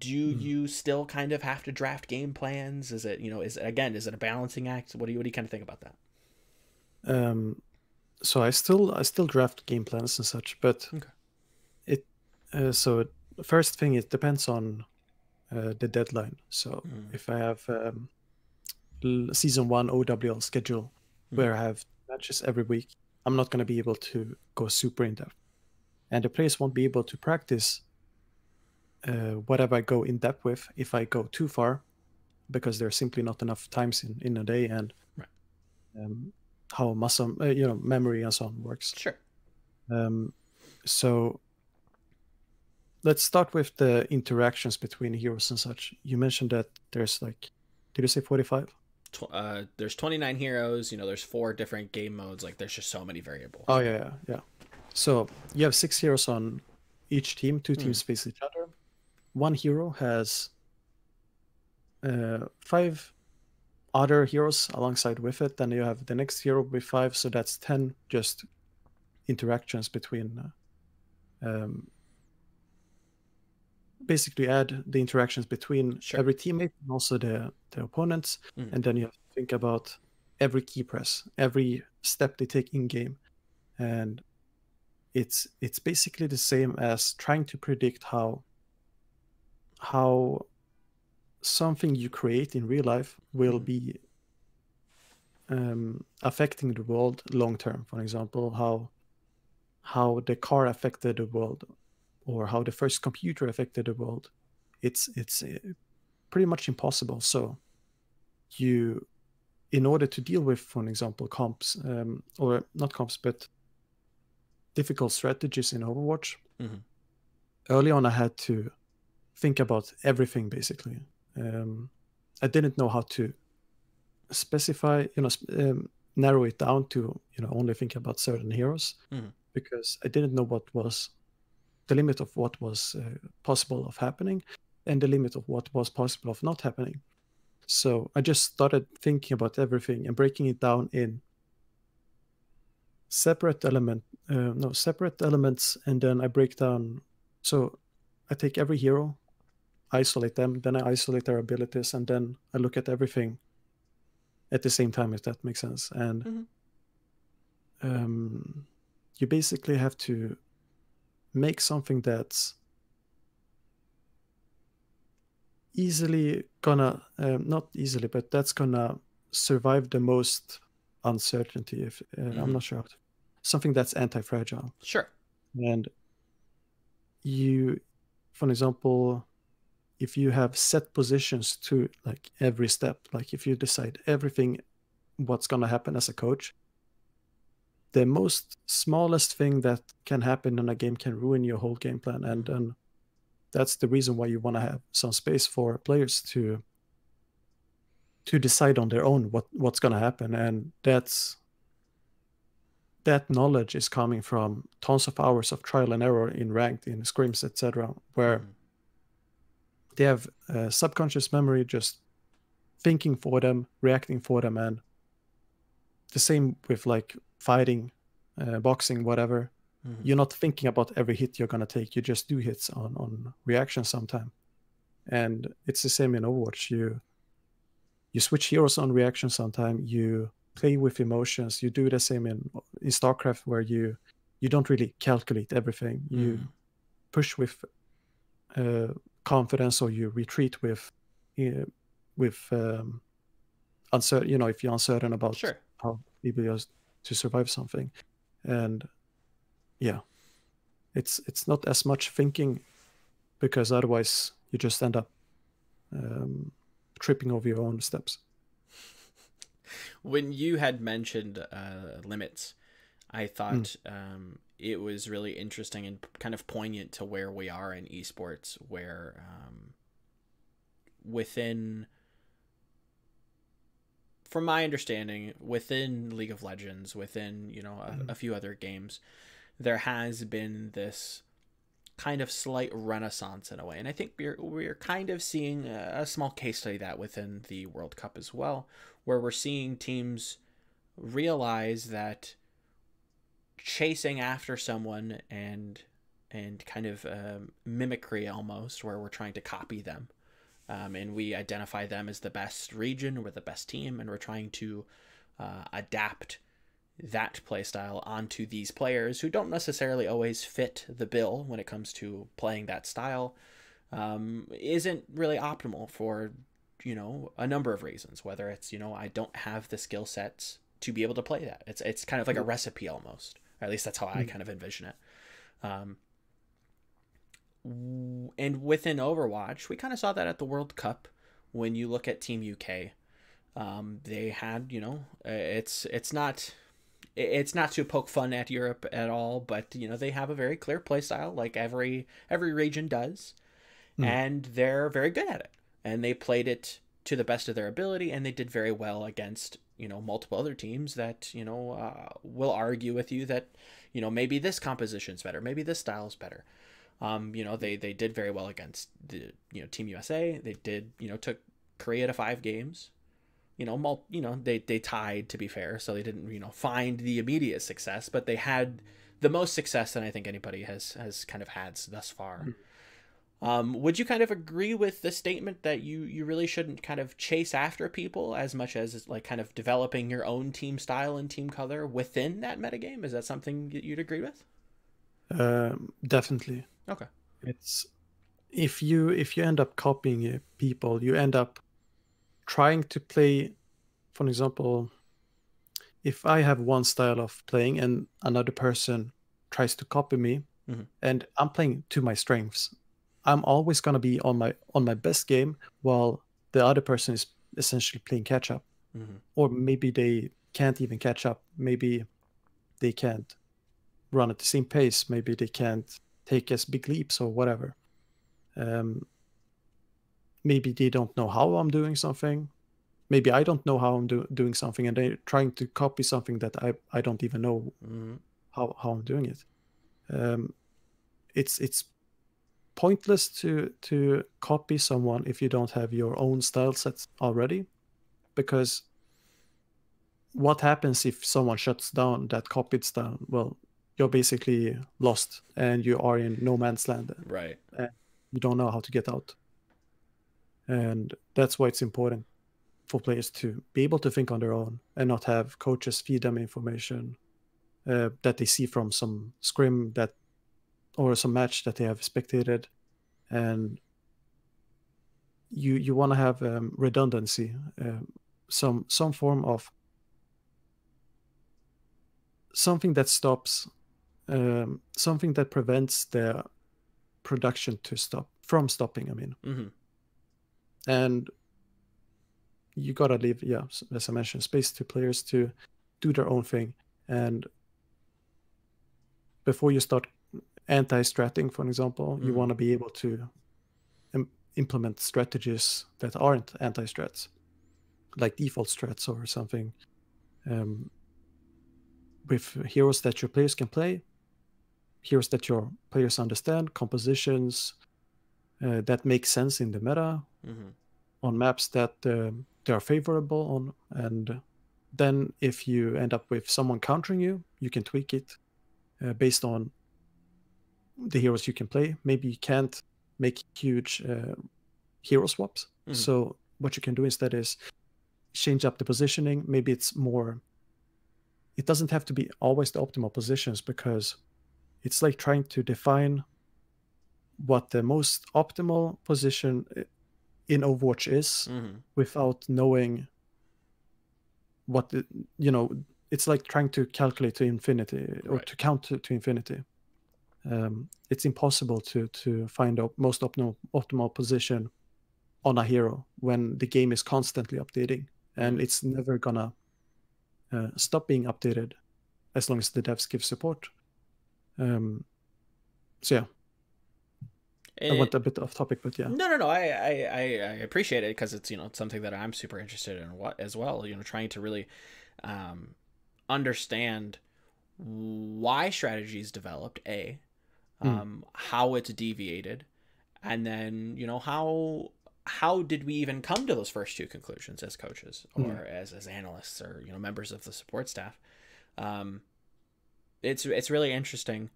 Speaker 1: do you still kind of have to draft game plans? Is it, is it a balancing act? What do you kind of think about that?
Speaker 2: So I still draft game plans and such, but
Speaker 1: okay.
Speaker 2: So the first thing, it depends on the deadline. So if I have season 1 OWL schedule where I have matches every week, I'm not going to be able to go super in depth, and the players won't be able to practice whatever I go in depth with if I go too far, because there's simply not enough times in a day, and how muscle, memory and so on works.
Speaker 1: Sure.
Speaker 2: So let's start with the interactions between heroes and such. You mentioned that there's like, did you say 45?
Speaker 1: There's 29 heroes. There's 4 different game modes. Like, there's just so many variables.
Speaker 2: Oh yeah. So you have 6 heroes on each team. 2 teams face each other. 1 hero has 5 other heroes alongside with it. Then you have the next hero with 5, so that's 10 just interactions between. Basically, add the interactions between every teammate and also the opponents, and then you have to think about every key press, every step they take in game, and it's basically the same as trying to predict how something you create in real life will be affecting the world long term. For example, how the car affected the world, or how the first computer affected the world. It's pretty much impossible. So in order to deal with, for example, comps, or not comps, but difficult strategies in Overwatch, early on I had to think about everything basically. I didn't know how to specify, narrow it down to, only think about certain heroes, because I didn't know what was the limit of what was possible of happening and the limit of what was possible of not happening. So I just started thinking about everything and breaking it down in separate elements, and then I break down. So I take every hero, isolate them, then I isolate their abilities, and then I look at everything at the same time, if that makes sense. And you basically have to make something that's easily gonna not easily, but that's gonna survive the most uncertainty. If I'm not sure, something that's anti-fragile.
Speaker 1: Sure.
Speaker 2: And you, for example, if you have set positions to like every step, like if you decide everything what's gonna happen as a coach, the most smallest thing that can happen in a game can ruin your whole game plan. And then that's the reason why you want to have some space for players to decide on their own what's going to happen. And that knowledge is coming from tons of hours of trial and error in ranked, in scrims, etc., where they have subconscious memory just thinking for them, reacting for them. And the same with like fighting, boxing, whatever. You're not thinking about every hit you're going to take. You just do hits on reaction sometime. And it's the same in Overwatch. You switch heroes on reaction sometime. You play with emotions. You do the same in StarCraft, where you don't really calculate everything. You push with confidence, or you retreat with uncertain. If you're uncertain about how people use to survive something. And yeah, it's not as much thinking, because otherwise you just end up tripping over your own steps.
Speaker 1: When you had mentioned limits, I thought it was really interesting and kind of poignant to where we are in esports, where from my understanding, within League of Legends, within a few other games, there has been this kind of slight renaissance in a way, and I think we're kind of seeing a small case study of that within the World Cup as well, where we're seeing teams realize that chasing after someone and kind of mimicry almost, where we're trying to copy them, and we identify them as the best region or the best team, and we're trying to adapt that playstyle onto these players who don't necessarily always fit the bill when it comes to playing that style, isn't really optimal for a number of reasons. Whether it's I don't have the skill sets to be able to play that. It's kind of like a recipe almost, or at least that's how I kind of envision it. And within Overwatch, we kind of saw that at the World Cup. When you look at Team UK, they had it's not to poke fun at Europe at all, but they have a very clear play style, like every region does, and they're very good at it, and they played it to the best of their ability, and they did very well against multiple other teams that will argue with you that maybe this composition's better, maybe this style's better. They did very well against the Team USA. They did took Korea to 5 games. They tied, to be fair, so they didn't find the immediate success, but they had the most success that I think anybody has kind of had thus far. Would you kind of agree with the statement that you really shouldn't kind of chase after people as much as like kind of developing your own team style and team color within that metagame? Is that something you'd agree with?
Speaker 2: Definitely.
Speaker 1: Okay.
Speaker 2: It's if you end up copying people, you end up trying to play. For example, if I have one style of playing and another person tries to copy me, and I'm playing to my strengths, I'm always going to be on my best game, while the other person is essentially playing catch up. Or maybe they can't even catch up. Maybe they can't run at the same pace. Maybe they can't take as big leaps or whatever. Maybe they don't know how I'm doing something. Maybe I don't know how I'm doing something, and they're trying to copy something that I don't even know how I'm doing it. It's pointless to copy someone if you don't have your own style sets already, because what happens if someone shuts down that copied style? Well, you're basically lost and you are in no man's land.
Speaker 1: Right.
Speaker 2: And you don't know how to get out. And that's why it's important for players to be able to think on their own and not have coaches feed them information that they see from some scrim that or some match that they have spectated. And you want to have redundancy, some form of something that stops, something that prevents the production from stopping. I mean, and you gotta leave, as I mentioned, space to players to do their own thing. And before you start anti-stratting, for example, you want to be able to implement strategies that aren't anti-strats, like default strats or something, with heroes that your players can play, heroes that your players understand, compositions that make sense in the meta, on maps that they are favorable on. And then if you end up with someone countering you, you can tweak it based on the heroes you can play. Maybe you can't make huge hero swaps. So what you can do instead is change up the positioning. Maybe it's more, it doesn't have to be always the optimal positions, because it's like trying to define what the most optimal position in Overwatch is without knowing what it's like trying to calculate to infinity or to count to infinity. It's impossible to find the most optimal position on a hero when the game is constantly updating, and it's never gonna stop being updated as long as the devs give support. So yeah, I went a bit off topic, but yeah.
Speaker 1: No. I appreciate it, because it's it's something that I'm super interested in as well. Trying to really understand why strategy is developed, how it's deviated, and then how did we even come to those first two conclusions as coaches or as analysts or members of the support staff. It's really interesting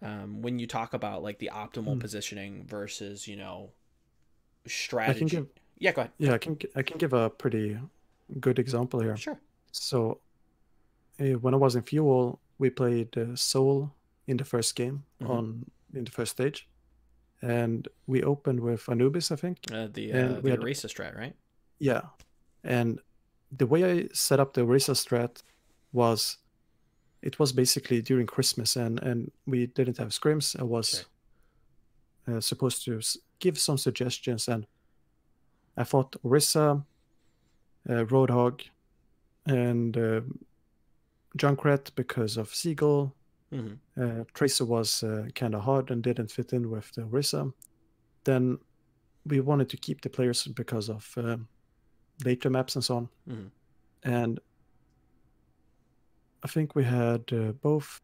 Speaker 1: when you talk about like the optimal positioning versus strategy. Go ahead.
Speaker 2: Yeah, I can give a pretty good example here.
Speaker 1: Sure.
Speaker 2: So when I was in Fuel, we played Seoul in the first game in the first stage, and we opened with Anubis, I think.
Speaker 1: The Orisa strat, right?
Speaker 2: Yeah, and the way I set up the Orisa strat was, it was basically during Christmas, and we didn't have scrims. I was supposed to give some suggestions, and I thought Orisa, Roadhog, and Junkrat because of Seagull. Tracer was kind of hard and didn't fit in with the Orisa. Then we wanted to keep the players because of later maps and so on. And I think we had both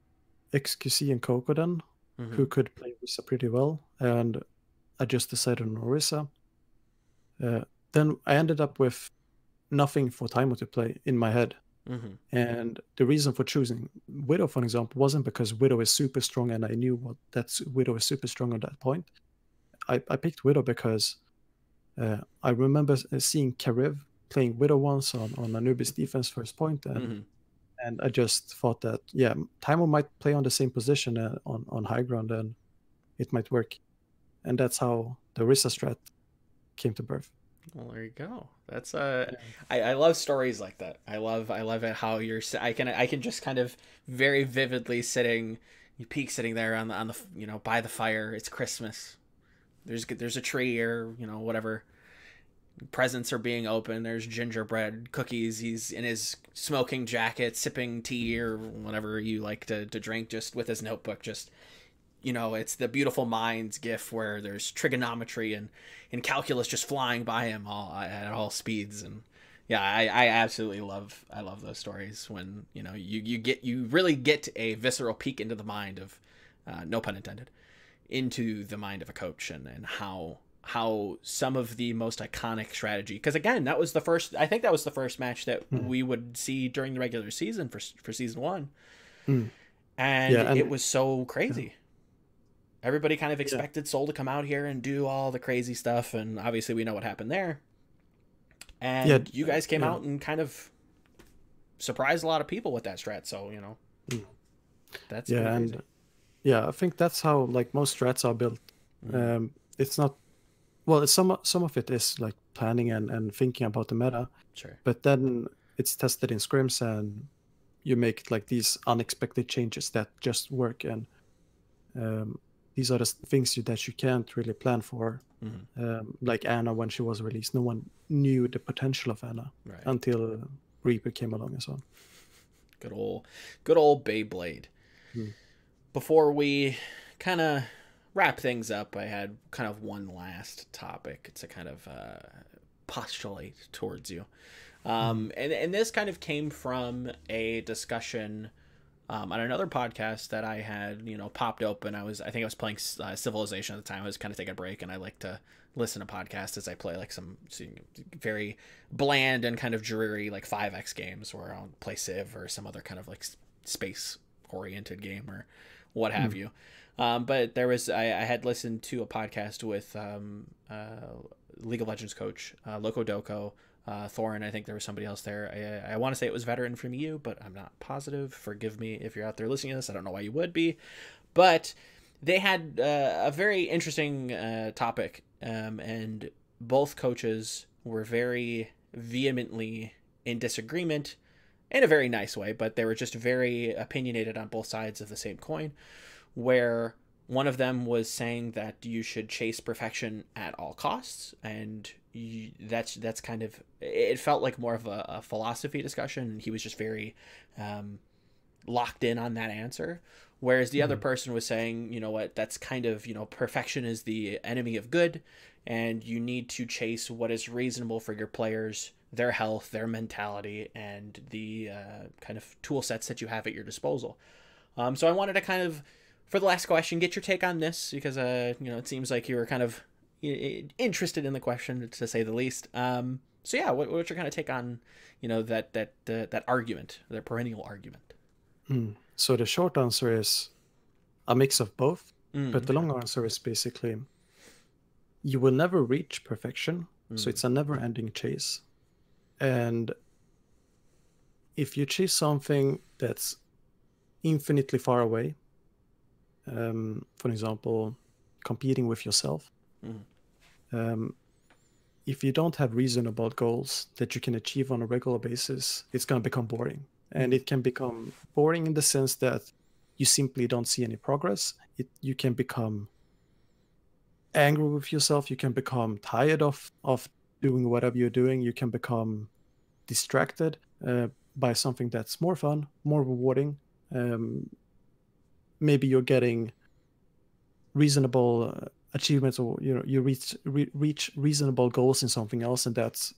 Speaker 2: XQC and Kokoden who could play Orisa pretty well, and I just decided on Orisa. Then I ended up with nothing for Taimo to play in my head. And the reason for choosing Widow, for example, wasn't because Widow is super strong and I knew that Widow is super strong at that point. I picked Widow because I remember seeing Karev playing Widow once on Anubis defense first point, and I just thought that, yeah, Taimo might play on the same position on high ground and it might work. And that's how the Orisa strat came to birth.
Speaker 1: Well, there you go. That's I love stories like that. I love it how I can just kind of very vividly sitting there on the by the fire. It's Christmas. There's a tree or whatever. Presents are being opened. There's gingerbread cookies. He's in his smoking jacket, sipping tea or whatever you like to drink, just with his notebook, just you know, it's the Beautiful Minds gif where there's trigonometry and calculus just flying by him all at all speeds. And yeah, I absolutely love those stories when, you know, you really get a visceral peek into the mind of, no pun intended, into the mind of a coach, and how some of the most iconic strategy, because again, I think that was the first match that we would see during the regular season for season 1. And it was so crazy. Everybody kind of expected Seoul to come out here and do all the crazy stuff, and obviously we know what happened there. And you guys came out and kind of surprised a lot of people with that strat. So, you know, that's
Speaker 2: and I think that's how like most strats are built. It's not, well, some of it is like planning and thinking about the meta.
Speaker 1: Sure.
Speaker 2: But then it's tested in scrims, and you make like these unexpected changes that just work. And these are the things that you can't really plan for. Like Anna, when she was released, no one knew the potential of Anna until Reaper came along as well.
Speaker 1: Good old Beyblade. Before we kind of wrap things up, I had kind of one last topic to kind of postulate towards you. And this kind of came from a discussion on another podcast that I had, you know, popped open. I think I was playing Civilization at the time. I was kind of taking a break, and I like to listen to podcasts as I play like some very bland and kind of dreary like 5X games, where I'll play Civ or some other kind of like space oriented game or what have you. But there was, I had listened to a podcast with League of Legends coach Loco Doco, Thorin. I think there was somebody else there. I want to say it was Veteran from EU, but I'm not positive. Forgive me if you're out there listening to this. I don't know why you would be. But they had a very interesting topic, and both coaches were very vehemently in disagreement in a very nice way, but they were just very opinionated on both sides of the same coin, where one of them was saying that you should chase perfection at all costs, and that's kind of, it felt like more of a philosophy discussion, and he was just very locked in on that answer. Whereas the other person was saying, you know what, that's kind of, you know, perfection is the enemy of good, and you need to chase what is reasonable for your players, their health, their mentality, and the kind of tool sets that you have at your disposal. So I wanted to kind of, for the last question, get your take on this, because you know, it seems like you were kind of interested in the question, to say the least. So yeah, what's your kind of take on, you know, that argument, that perennial argument?
Speaker 2: So the short answer is a mix of both, but the long answer is basically you will never reach perfection, so it's a never-ending chase. And if you chase something that's infinitely far away, for example, competing with yourself, if you don't have reasonable goals that you can achieve on a regular basis, it's going to become boring. And it can become boring in the sense that you simply don't see any progress. You can become angry with yourself. You can become tired of doing whatever you're doing. You can become distracted by something that's more fun, more rewarding. Maybe you're getting reasonable achievements, or you know, you reach reasonable goals in something else, and that's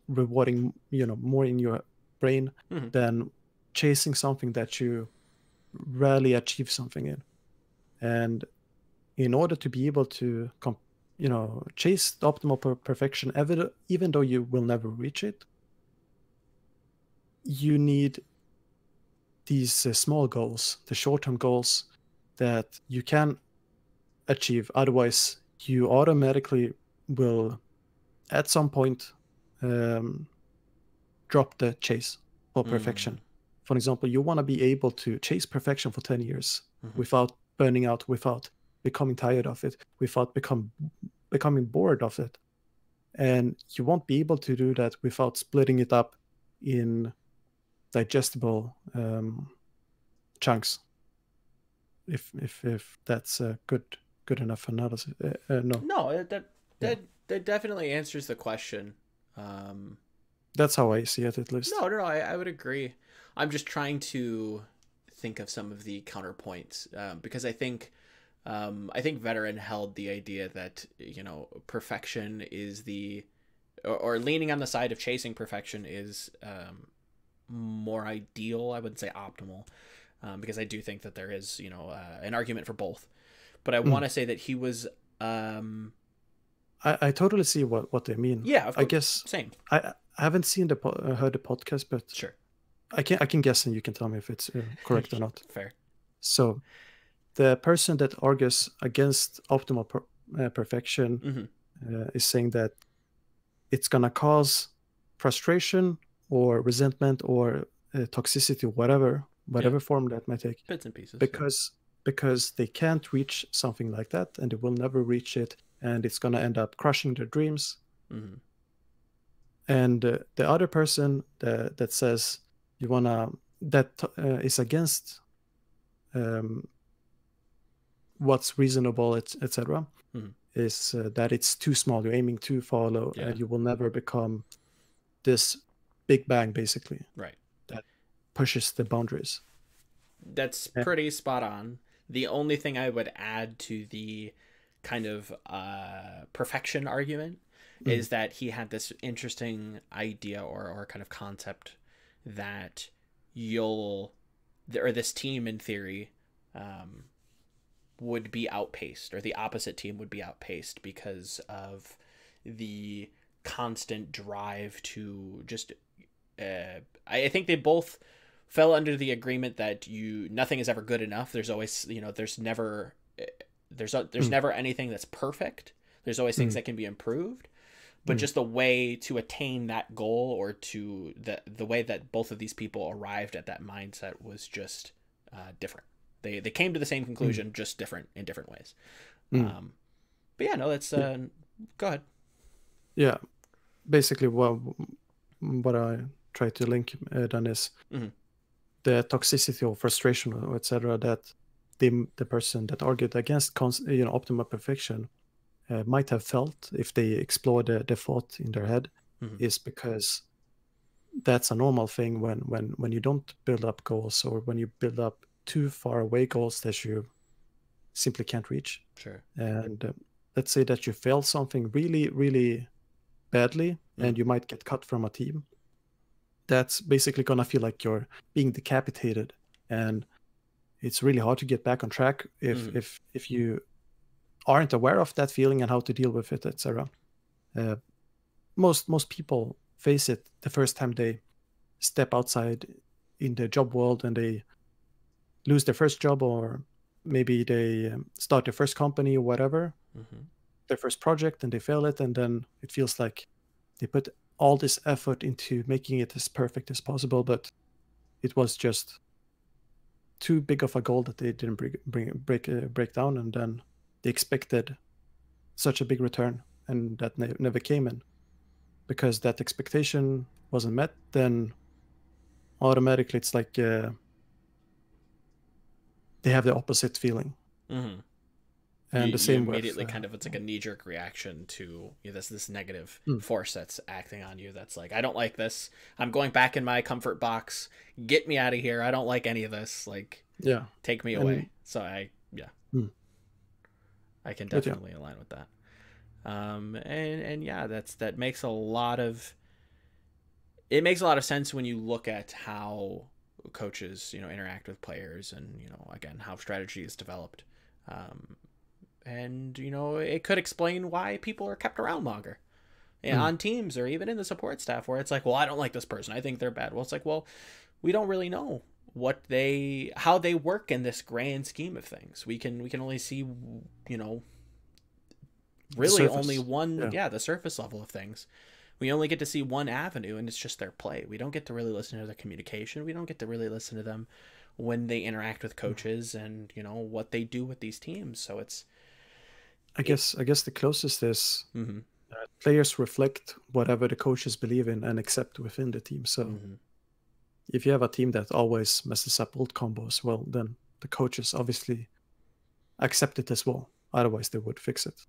Speaker 2: rewarding, you know, more in your brain than chasing something that you rarely achieve something in. And in order to be able to you know, chase the optimal perfection, even though you will never reach it, you need these small goals, the short-term goals that you can achieve. Otherwise, you automatically will, at some point, drop the chase for perfection. For example, you want to be able to chase perfection for 10 years without burning out, without becoming tired of it, without becoming bored of it. And you won't be able to do that without splitting it up in digestible chunks. If that's a good enough analysis.
Speaker 1: No, that definitely answers the question.
Speaker 2: That's how I see it, at least.
Speaker 1: No, I would agree. I'm just trying to think of some of the counterpoints, because I think I think Veteran held the idea that, you know, perfection is or leaning on the side of chasing perfection is more ideal. I wouldn't say optimal, because I do think that there is, you know, an argument for both. But I want to say that he was.
Speaker 2: I totally see what they mean.
Speaker 1: Yeah, of course.
Speaker 2: I guess
Speaker 1: same.
Speaker 2: I haven't seen heard the podcast, but
Speaker 1: Sure.
Speaker 2: I can guess, and you can tell me if it's correct or not.
Speaker 1: Fair.
Speaker 2: So, the person that argues against optimal perfection is saying that it's gonna cause frustration or resentment or toxicity, whatever form that might take.
Speaker 1: Bits and pieces.
Speaker 2: Because they can't reach something like that, and they will never reach it, and it's gonna end up crushing their dreams. And the other person that says is against what's reasonable, etc., is that it's too small. You're aiming too far low, and you will never become this big bang, basically.
Speaker 1: Right.
Speaker 2: That pushes the boundaries.
Speaker 1: That's pretty spot on. The only thing I would add to the kind of perfection argument is that he had this interesting idea or kind of concept that this team in theory would be outpaced, or the opposite team would be outpaced because of the constant drive to just I think they both fell under the agreement that nothing is ever good enough. There's always, you know, there's never anything that's perfect. There's always things that can be improved, but just the way to attain that goal, or to the way that both of these people arrived at that mindset was just different. They came to the same conclusion, just different in different ways. But yeah, no, that's go ahead.
Speaker 2: Yeah, basically what I try to link then is the toxicity or frustration, or etc., that the person that argued against optimal perfection might have felt if they explore the thought in their head, is because that's a normal thing when you don't build up goals, or when you build up too far away goals that you simply can't reach.
Speaker 1: Sure.
Speaker 2: And let's say that you fail something really, really badly, and you might get cut from a team. That's basically gonna feel like you're being decapitated, and it's really hard to get back on track if you aren't aware of that feeling and how to deal with it, etc. Most people face it the first time they step outside in the job world, and they lose their first job, or maybe they start their first company or whatever, their first project, and they fail it, and then it feels like they put all this effort into making it as perfect as possible, but it was just too big of a goal that they didn't break down, and then they expected such a big return, and that never came in. Because that expectation wasn't met, then automatically it's like they have the opposite feeling. And the same
Speaker 1: you
Speaker 2: with
Speaker 1: immediately kind of, it's like a knee-jerk reaction to this negative force that's acting on you. That's like, I don't like this. I'm going back in my comfort box. Get me out of here. I don't like any of this. Like, take me away. So I can definitely align with that. And yeah, that makes a lot of sense when you look at how coaches, interact with players, and, again, how strategy is developed. And, it could explain why people are kept around longer on teams, or even in the support staff, where it's like, well, I don't like this person, I think they're bad. Well, it's like, well, we don't really know how they work in this grand scheme of things. We can only see, really only one, the surface level of things. We only get to see one avenue, and it's just their play. We don't get to really listen to their communication. We don't get to really listen to them when they interact with coaches, and what they do with these teams. So it's,
Speaker 2: I guess the closest is players reflect whatever the coaches believe in and accept within the team. So if you have a team that always messes up ult combos, well, then the coaches obviously accept it as well. Otherwise, they would fix it.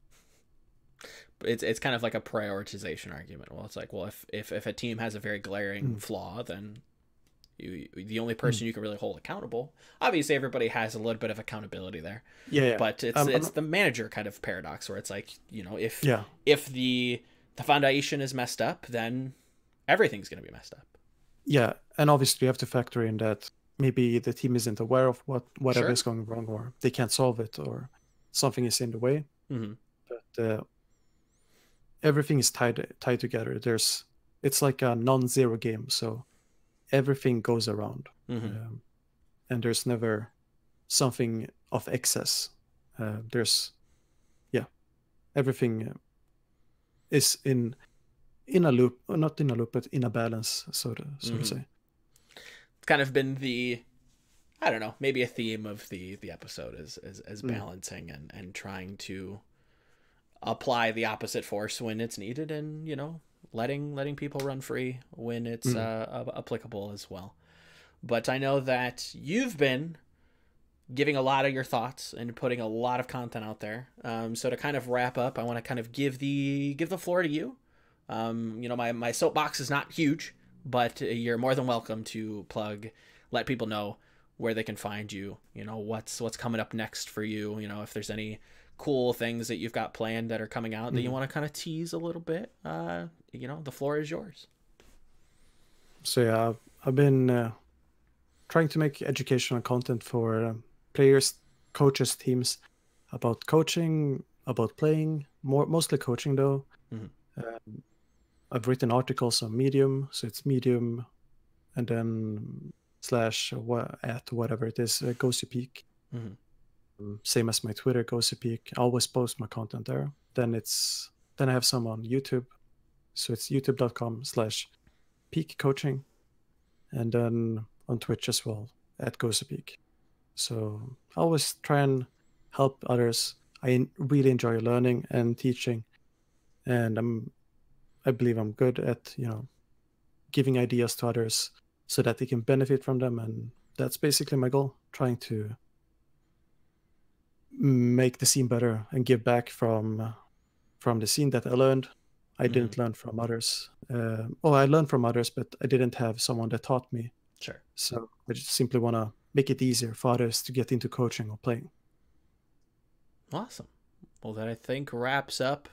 Speaker 1: It's kind of like a prioritization argument. Well, it's like, well, if a team has a very glaring flaw, then The only person you can really hold accountable. Obviously, everybody has a little bit of accountability there.
Speaker 2: Yeah.
Speaker 1: But it's the manager kind of paradox where it's like, you know, if the foundation is messed up, then everything's going to be messed up.
Speaker 2: Yeah, and obviously you have to factor in that maybe the team isn't aware of whatever
Speaker 1: Sure.
Speaker 2: is going wrong, or they can't solve it, or something is in the way.
Speaker 1: Mm-hmm.
Speaker 2: But everything is tied together. It's like a non-zero game, so everything goes around,
Speaker 1: Mm-hmm.
Speaker 2: and there's never something of excess. Everything is in a loop, not in a loop, but in a balance, so to say.
Speaker 1: It's kind of been I don't know, maybe a theme of the episode is balancing and trying to apply the opposite force when it's needed, and, you know, letting people run free when it's applicable as well. But I know that you've been giving a lot of your thoughts and putting a lot of content out there. So to kind of wrap up, I want to kind of give the floor to you. You know, my soapbox is not huge, but you're more than welcome to let people know where they can find you. You know, what's coming up next for you. You know, if there's any cool things that you've got planned that are coming out that you want to kind of tease a little bit. You know, the floor is yours.
Speaker 2: So yeah, I've been trying to make educational content for players, coaches, teams about coaching, about playing, mostly coaching though. I've written articles on Medium, so it's Medium, and then / whatever it is, goes to peak. Same as my Twitter, goes to peak. I always post my content there. Then I have some on YouTube, so it's youtube.com/peak coaching, and then on Twitch as well at goes to peak. So I always try and help others. I really enjoy learning and teaching, and I believe I'm good at, you know, giving ideas to others so that they can benefit from them, and that's basically my goal, trying to make the scene better and give back from the scene that I learned. I didn't learn from others. I learned from others, but I didn't have someone that taught me.
Speaker 1: Sure.
Speaker 2: So I just simply want to make it easier for others to get into coaching or playing.
Speaker 1: Awesome. Well, that I think wraps up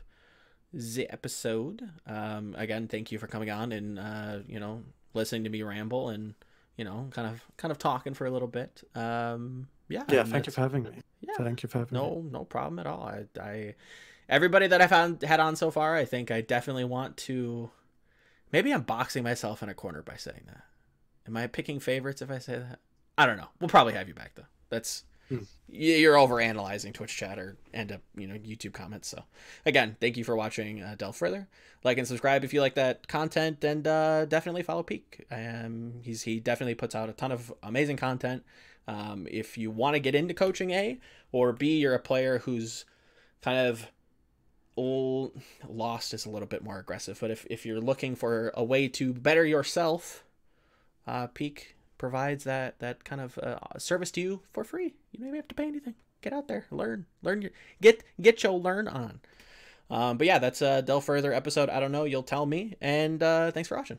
Speaker 1: the episode. Again, thank you for coming on and you know, listening to me ramble and, you know, kind of talking for a little bit.
Speaker 2: Thank you for having me. Thank you for having me.
Speaker 1: No problem at all. I everybody that I've had on so far, I think I definitely want to. Maybe I'm boxing myself in a corner by saying that. Am I picking favorites if I say that? I don't know. We'll probably have you back though. That's you're over analyzing Twitch chat or end up, you know, YouTube comments. So again, thank you for watching. Delve further, like and subscribe if you like that content, and definitely follow Peak. He definitely puts out a ton of amazing content. If you want to get into coaching A, or B, you're a player who's kind of lost is a little bit more aggressive, but if you're looking for a way to better yourself, Peak provides that kind of service to you for free. You don't even have to pay anything. Get out there, learn get your learn on. But yeah, that's Delve Further episode. I don't know, you'll tell me, and thanks for watching.